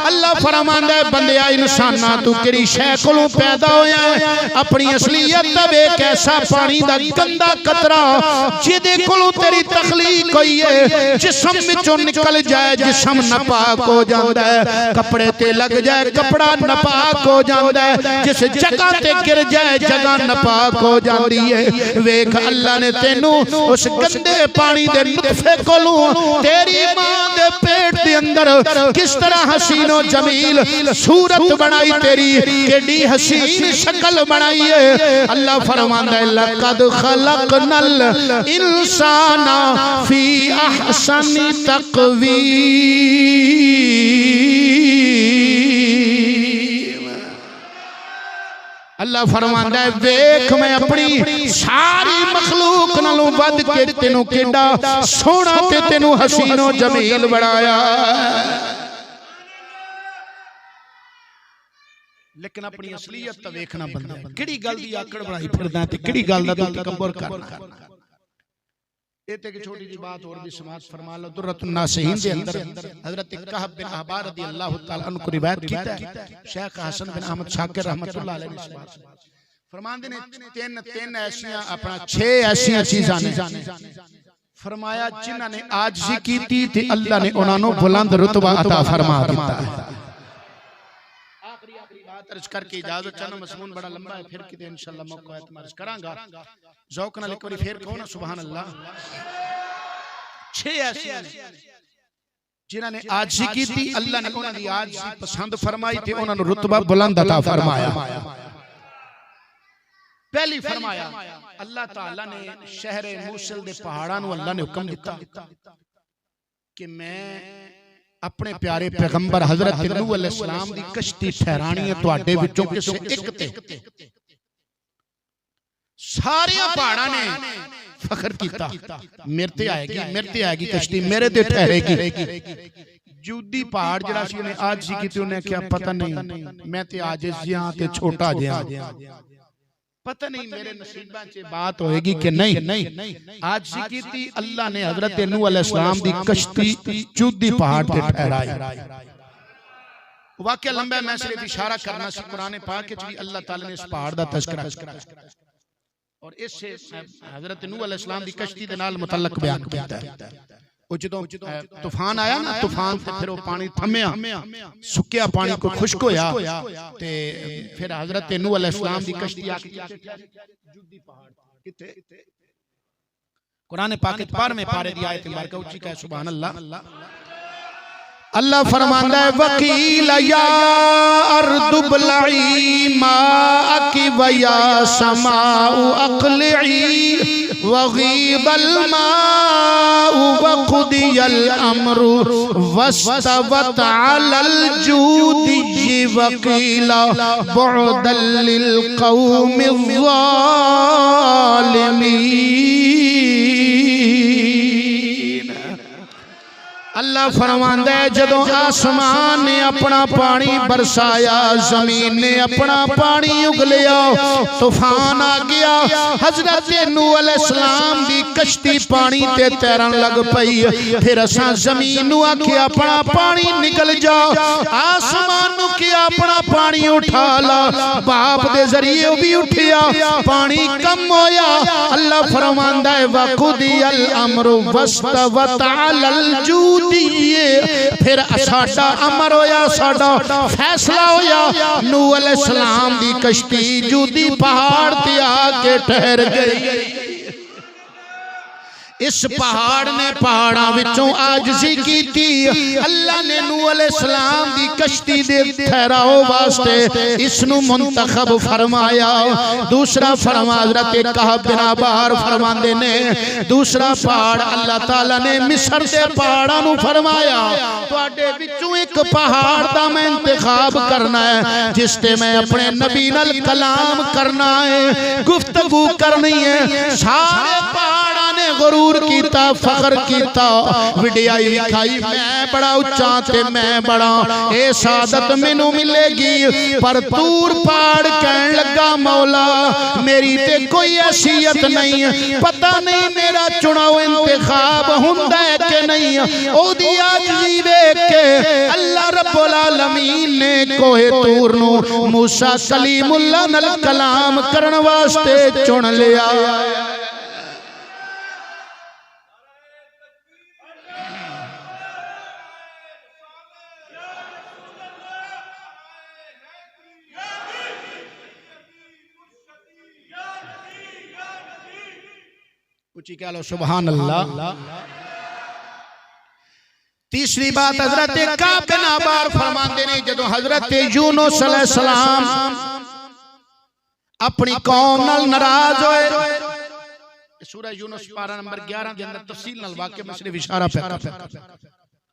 अल्लाह फरमांदा है बंदिया इंसाना तू किड़ी शै कोलों पैदा होया है। अपनी असलियत दा वेख, ऐसा पानी दा गंदा कतरा जिदे कोलों तेरी तखलीक होई है, जिस्म विचों निकल जाए जिस्म नापाक हो जांदा है, कपड़े ते लग जाए कपड़ा नापाक हो जाता है, जिस जगह ते गिर जाए जगह नापाक हो जाती है। वेख अल्लाह ने तेनू उस गंदे पानी दे नुतफे कोलों तेरी मां दे पेट दे अंदर किस तरह हसीनो जमील सूरत बनाई, तेरी केडी हसीन शक्ल बनाई है। अल्लाह फरमांदा है लक़द खलक़नल इंसाना फी अहसनि तक़वीम। अल्लाह फरमांदा है वेख मैं अपनी सारी मखलूक नालों वध के तेनू केडा सोहना ते तेनू हसीनो जमील बनाया। लेकिन अपनी असलियत तो वेखना बंदा किहड़ी गल दी आकड़ बनाई फिरदा ते किहड़ी गल दा तू तकब्बुर करना। एक छोटी सी बात और भी समाज फरमा लो। दुर्रतुन नासिहीन दे अंदर हजरत कहब बिन अहबार रदियल्लाहु तआला अन्हु को रिवायत कीता है। शेख हसन बिन अहमद शाकिर रहमतुल्लाह अलैहि ने फरमांदे ने तीन ऐसियां अपना 6 ऐसियां चीजां ने फरमाया जिन्हां ने आजिज़ी कीती ते अल्लाह ने उन्हां नूं बुलंद रुतबा अता फरमा दिता है। आखिरी बात अर्ज करके इजाजत चाहना, मज़मून बड़ा लंबा है, फिर किते इंशाअल्लाह मौका है तो अर्ज करांगा। ज़ौक़ नाल एक बारी फिर कहो ना सुभान अल्लाह। 6 ऐसियां जिन्हां ने आजिज़ी कीती अल्लाह ने उन्हां दी आजिज़ी पसंद फरमाई ते उन्हां नूं रुतबा बुलंद अता फरमाया। पहली फरमाया अल्लाह ताला ने शहरे मूसल दे पहाड़ां नूं अल्लाह ने हुक्म दिता कि मैं अपने प्यारे पैगंबर हजरत नूह अलैहिस्सलाम दी कश्ती ठहरानी है तुहाडे विचों किसे एक ते। सारे पहाड़ां ने फखर कीता मेरे ते आएगी कश्ती मेरे ते ठहरेगी। जूदी पहाड़ जड़ा सी ने आज सी कीती उन्हें क्या पता नहीं मैं ते आजिज़ जिहां ते छोटा जिहां, पता नहीं मेरे नसीबां च बात होएगी कि नहीं। आज सी कीती अल्लाह ने हजरत नूह अलैहिस्सलाम दी कश्ती जूदी पहाड़ पे ठहराई। वाकया लंबा है, मैं सिर्फ इशारा करना सी। कुरान पाक च भी अल्लाह ताला ने इस पहाड़ दा तज़किरा और इससे हजरत नूह अलैहिस्सलाम दी कश्ती दे नाल मुतल्लक बयान कीता है। जदों तूफान आया ना, तूफान से फिर वो पानी थम्या, सुक्या पानी को खुश्क होया ते फिर हजरत नूह अलैहिस्सलाम दी कश्ती आके जुदी पहाड़ किथे कुरान पाक 12वें पारे दी आयत मुबारक उच्ची कहे सुभान अल्लाह। अल्लाह फरमांदा है वकील या अर्दु बलई माअकी व या समाउ अक़लिई वग़ीबल माउ वक़ुदियल अम्रु वस्तवत अलल जूदी वकीला बुअदल लिल कौमिज़ ज़ालिमीन। अल्लाह फरमांदा है जदों आसमान ने अपना पानी बरसाया, जमीन ने अपना पानी उगलिया, तूफान आ गया, हजरत नूह अलैहिस्सलाम दी कश्ती पानी ते तैरन लग पई। फिर असां जमीन नूं आखिया अपना पानी निकल जा, आसमान नूं किया अपना पानी उठा ला, बाप दे जरिए भी उठिया, पानी कम होया। अल्लाह फरमांदा है वक़ुदियल अम्रु वस्तवत अलल जूद, फिर साडा अमर होया, साडा फैसला होया, नूह अलैहिस्सलाम दी कश्ती जूदी पहाड़ ते आके ठहर गई। इस पहाड़ ने पहाड़ां विचों आजिज़ी कीती। अल्लाह ने नूह अलैहिस्सलाम दी कश्ती दे ठहराओ वास्ते इसनू मुंतखब फरमाया। दूसरा फरमा हज़रत कहब बिन अहबार फरमांदे ने दूसरा पहाड़ अल्लाह ताला ने मिस्र दे पहाड़ां नू फरमाया तुहाडे विचों एक पहाड़ दा मैं इंतखाब करना है जिस ते मैं अपने नबी नाल कलाम करना है, गुफ्तगू करनी है। सारे पहाड़ां ने गुरूर कीता, फखर कीता, विडियाई विखाई मैं बड़ा उच्चा ते मैं बड़ा, ए सादत मैनू मिलेगी। पर तूर पहाड़ कहन लगा मौला मेरी ते कोई हैसियत नहीं, पता नहीं मेरा चुनाव इंतखाब हुंदा है कि नहीं। ओदी आजिज़ी वेख के अल्लाह रब्बुल आलमीन ने कोहे तूर नू मूसा कलीमुल्लाह नाल कलाम करन वास्ते चुन लिया। कह लो सुभान अल्लाह। तीसरी बात हजरत कहब बिन अहबार फरमाते ने जदों हजरत यूनुस अलैहिस्सलाम अपनी कौम नाल नाराज होए, सूरह यूनुस पारा नंबर 11 के अंदर तफसील नाल वाक़या में सिर्फ इशारा पे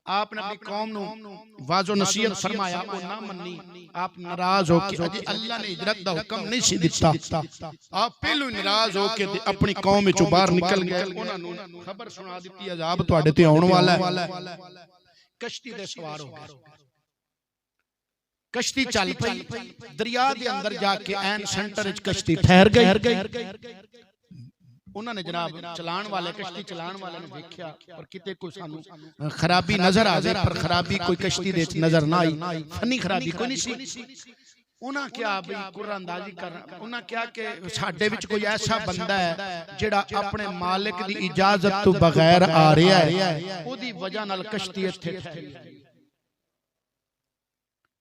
आपने अपनी कौम नू वाजो नसीहत फरमाया, वो ना मन्नी, आप नाराज हो के अजे अल्लाह ने हिजरत दा हुक्म नहीं सी दिता, आप पहलू नाराज हो के अपनी कौम विचों बाहर निकल गए। उन्हां नू खबर सुना दी अजाब तुहाडे ते आउण वाला है। कश्ती दे सवार हो गए, कश्ती चल पई, दरिया दे अंदर जाके ऐन सेंटर विच कश्ती ठहर गई। उन्होंने जनाब चलान वाले कश्ती चलान वाले ने देखा और किते कोई सानू खराबी नजर आ जाए, पर खराबी कोई कश्ती दे नजर ना आई, फनी खराबी कोई नहीं सी। उन्हें क्या भाई कुरानंदाजी कर, उन्हें क्या कि साडे विच कोई ऐसा बंदा है जिहड़ा अपने मालिक दी इजाजत तो बगैर आ रहा है, ओदी वजह नाल कश्ती इत्थे ठहरी है।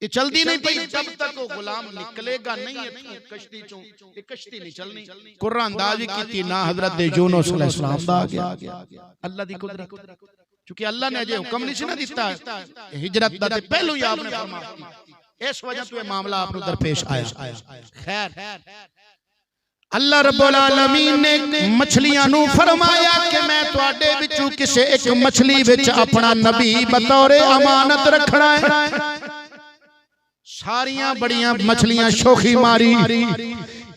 ये चलती नहीं पई, जब तक वो गुलाम निकलेगा नहीं कश्ती चों, ये कश्ती नहीं चलनी। कुरानंदाजी की ना हजरत यूनुस अलैहिस्सलाम दा आ गया, अल्लाह दी कुदरत, क्योंकि अल्लाह ने अजे हुक्म नहीं ना दिता हिजरत दा, ते पहले ही आपने फरमाया, इस वजह तो ये मामला आप दरपेश आया। खैर अल्लाह रब्बुल आलमीन ने मछलियां नू फरमाया कि मैं तुहाडे विचों किसे एक मछली विच अपना नबी बतौरे अमानत रखना है। सारियां बड़ियां मछलियां शोखी मारी,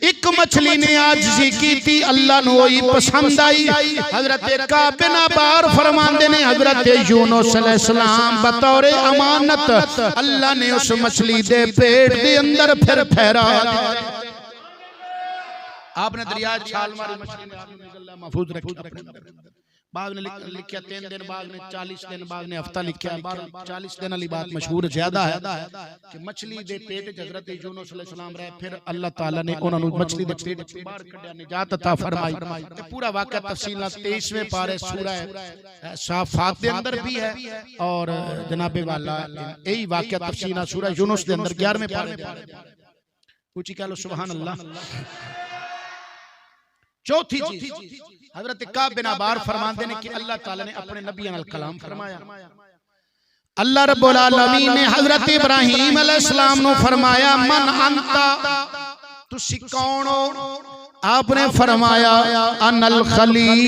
एक मछली ने आजिज़ी की, अल्लाह नू वही पसंद आई। हजरत काब बिन अहबार फरमांदे ने हजरत यूनुस अलैहिस्सलाम बतौरे अमानत अल्लाह ने उस मछली दे पेट दे अंदर फिर ठहरा। आपने दरिया छाल मारी, मछली ने आपने निकलना महफूज रखी अपने अंदर। बाद ने लिखा 3 दिन, बाद ने 40 दिन, बाद ने हफ्ता लिखा। 40 दिन वाली बात मशहूर ज्यादा है कि मछली दे पेट च हजरत यूनुस अलैहिस्सलाम रहे, फिर अल्लाह ताला ने उन्हां नू मछली दे पेट च बाहर कढिया, निजात अता फरमाई। ते पूरा वाकया तफसीलात 23वें पारे सूरह साफात दे अंदर भी है, और जनाबे वाला यही वाकया तफसीलात सूरह यूनुस दे अंदर 11वें पारे। ऊंची कह लो सुभान अल्लाह। चौथी चीज हजरत काब बिन अहबार फरमाते हैं कि अल्लाह ताला ने अपने नबियों नाल कलाम फरमाया। अल्लाह रब्बुल आलमीन ने हजरत इब्राहीम अलैहिस्सलाम नु फरमाया मन अंता, तुसी कौन हो? आपने फरमाया अनल खलील,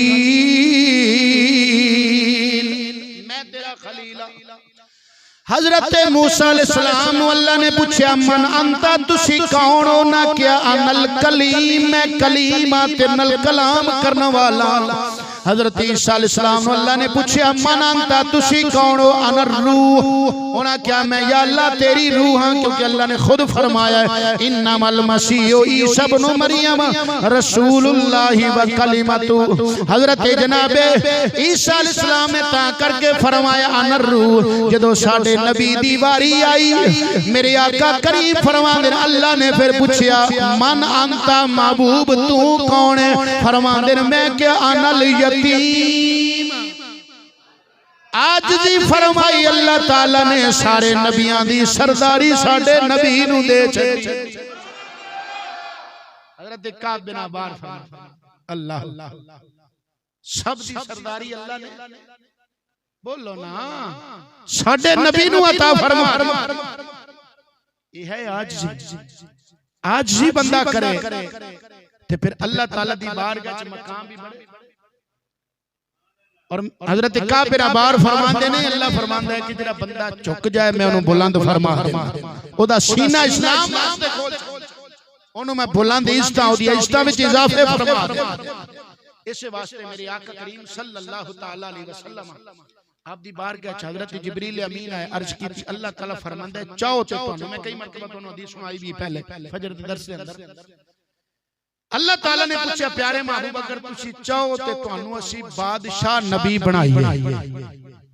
मैं तेरा खलील। हजरत मूसा अलैहिस्सलाम अल्लाह ने पूछा मन अंता, तुसी कौन हो? ना क्या अनल कलीम, मैं कलीमा ते नल कलाम करने वाला। हजरत ईसा अलैहिस्सलाम अल्लाह ने पूछा मन अंता, तुसी कौन हो? अनर रूह, होना क्या मैं या अल्लाह तेरी रूह हां, क्योंकि अल्लाह ने खुद फरमाया इन्नमल मसीह ईसा इब्न मरियम रसूलुल्लाह व कलिमतु। हजरत जनाबे ईसा अलैहिस्सलाम ने ता करके फरमाया अनर रूह, जदों साडे नबी दी वारी आई मेरे आका करीम फरमांदे अल्लाह ने फिर पूछा मन अंता महबूब तू कौन है? फरमांदे मैं क्या अनल यतीम। आज जी फरमाई अल्लाह ताला ने सारे नबियां दी सरदारी साडे नबी नू दे छड़ी। हजरत काब बिन अहबार अल्लाह सब दी सरदारी अल्लाह ने, बोलो ना, साडे नबी नू अता फरमा। ये है आज जी बंदा करे ते फिर अल्लाह ताला दी बारगाह च मकाम भी बढ़े। और हजरत काब बिन अहबार फरमाते ने अल्लाह फरमांदा है कि जेड़ा बंदा झुक जाए मैं उन्हें बुलंद फरमा देना, ओदा सीना इस्लाम वास्ते खोल, ओनु मैं बुलंद इज्जतां ओदी इज्जतां विच इजाफे फरमा देना। इस वास्ते मेरे आका करीम सल्लल्लाहु तआला अलैहि वसल्लम आप दी बारगाह च हजरत जिब्रील अमीन आए, अर्ज की अल्लाह ताला फरमांदा है चाहो ते तुहानू, मैं कई मरतबा तुहानू हदीस सुनाई भी पहले फजर दे दर्स दे अंदर। अल्लाह ताला ने पूछा प्यारे महबूब अगर तुसी चाहो ते तुहानू असी बादशाह नबी बनाइए,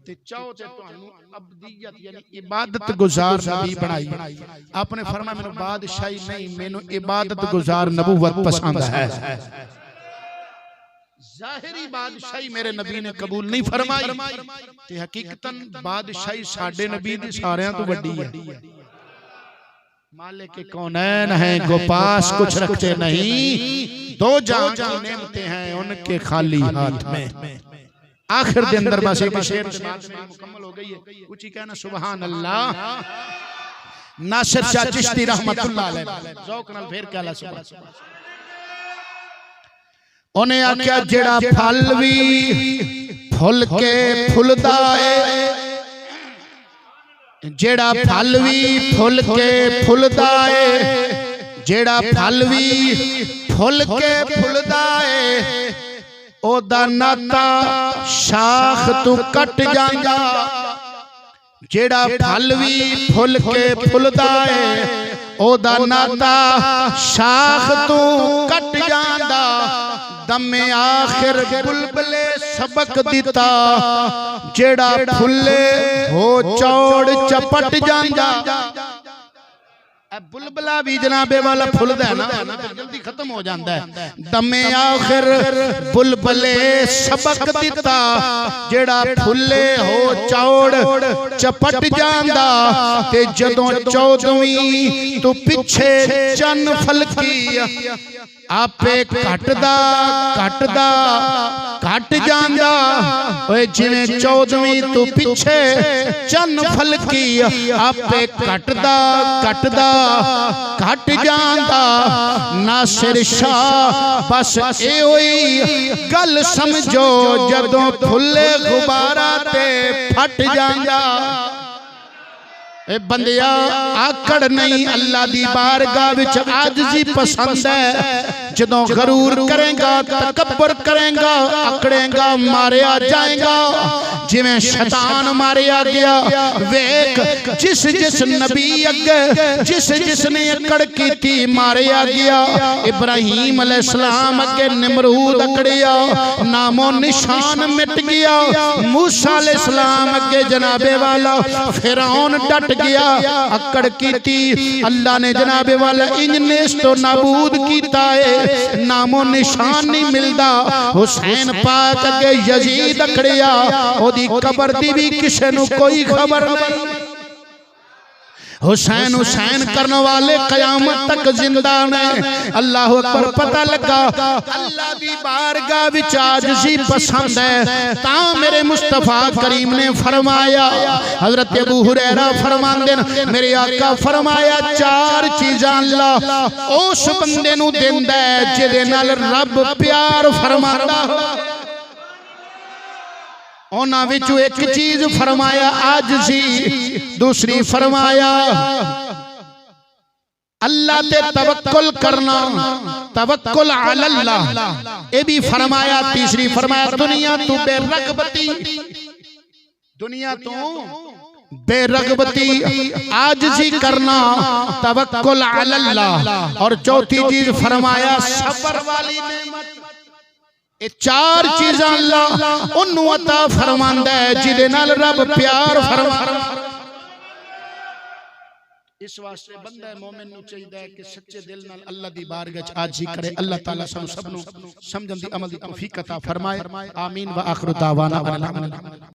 ते चाहो ते तुहानू अबदियत यानी इबादत गुजार नबी बनाइए। आपने फरमाया मैनू बादशाही नहीं, मैनू इबादत गुजार नबूवत पसंद है। जाहिरी बादशाही मेरे नबी ने कबूल नहीं फरमाई, ते हकीकतन बादशाही साडे नबी दी सारियां तो वड्डी है। मालिक के कौनैन हैं गो पास कुछ रखते नहीं, दो जहां की नेमतें हैं उनके खाली हाथ में। आखिर के अंदर बस एक शेर मुकम्मल हो गई है, ऊंची कहना सुभान अल्लाह। नासिर शाह चिश्ती रहमतुल्लाह अलैह ज़ौक़ नाल फेर कहला सुभान। उन्हें आख्या जेड़ा फल भी फुल के फुलदा है, जेड़ा फल भी फुल के फुलदा है, जेड़ा फल भी फुल के फुलदा है, ओदा नाता शाख तू कट जांदा। जेड़ा फल भी फुल के फुलदा है, ओदा नाता शाख तू कट जांदा दमे आखिर बुलबुले सबक दिता जेड़ा फुले हो चौड़ चपट जांदा बुलबुला भी जनाबे वाला फुलदा है ना जल्दी खत्म हो जाता है दमे आखिर बुलबुले सबक दिता जेड़ा फुले हो चौड़ चपट जांदा ते जदों 14वीं तू पिछे चन फलकी आपे घटदा घट जांदा ओए जिवें 14वीं तू पिछे चन फलकी आपे घटदा घट जांदा नासिर शाह बस ए होई गल समझो जदों फुले गुबारा ते फट जांदा ए बंदिया आकड़ नहीं अल्लाह दी बारगाह विच आजिज़ी पसंद है जदों गरूर करेगा तकब्बर करेगा आकड़ेगा मारिया जाएगा जिवें शैतान मारिया गया वेख जिस जिस नबी अगे जिस ने अकड़ की मारिया गया इब्राहीम अलैहिस्सलाम अगे निमरूद अकड़िया नामो निशान मिट गया मूसा अलैहिस्सलाम अगे जनाबे वाला फिरौन डट गया अकड़ की अल्लाह ने जनाबे वाला इंजनेस तो नाबूद कीता है नामो निशान नहीं मिलता हुसैन पाक अगे यजीद अकड़िया ओदी कबर दी भी किसे नु कोई खबर नहीं हुसैन हुसैन करने वाले कयामत तक जिंदा ने अल्लाह अकबर पता लगा अल्लाह दी बारगाह विच आजिज़ी पसंद है ता मेरे मुस्तफा करीम ने फरमाया हजरत अबू हुरैरा फरमांदे मेरे आका फरमाया 4 चीज़ां अल्लाह उस बंदे नू देंदा है जिहदे नाल रब प्यार फरमांदा हो उन्हां विचों एक चीज फरमाया आजिज़ी दूसरी फरमाया अल्लाह ते तवक्कुल करना तवक्कुल अलल्लाह ये भी फरमाया तीसरी फरमाया दुनिया तो बेरगबती आजिज़ी करना तवक्कुल अलल्लाह और चौथी चीज फरमाया सब्र वाली नेमत ये 4 चीज़ां अल्लाह उन्नू अता फरमांदा है जिहदे नाल रब प्यार फरमांदा इस वास्ते बंदा मोमिन नू चाहिदा है कि सच्चे दिल नाल अल्लाह दी बारगाह च आजिज़ी करे अल्लाह ताला सब नू समझण दी अमल दी तौफीक अता फरमाए आमीन व आखिर दावाना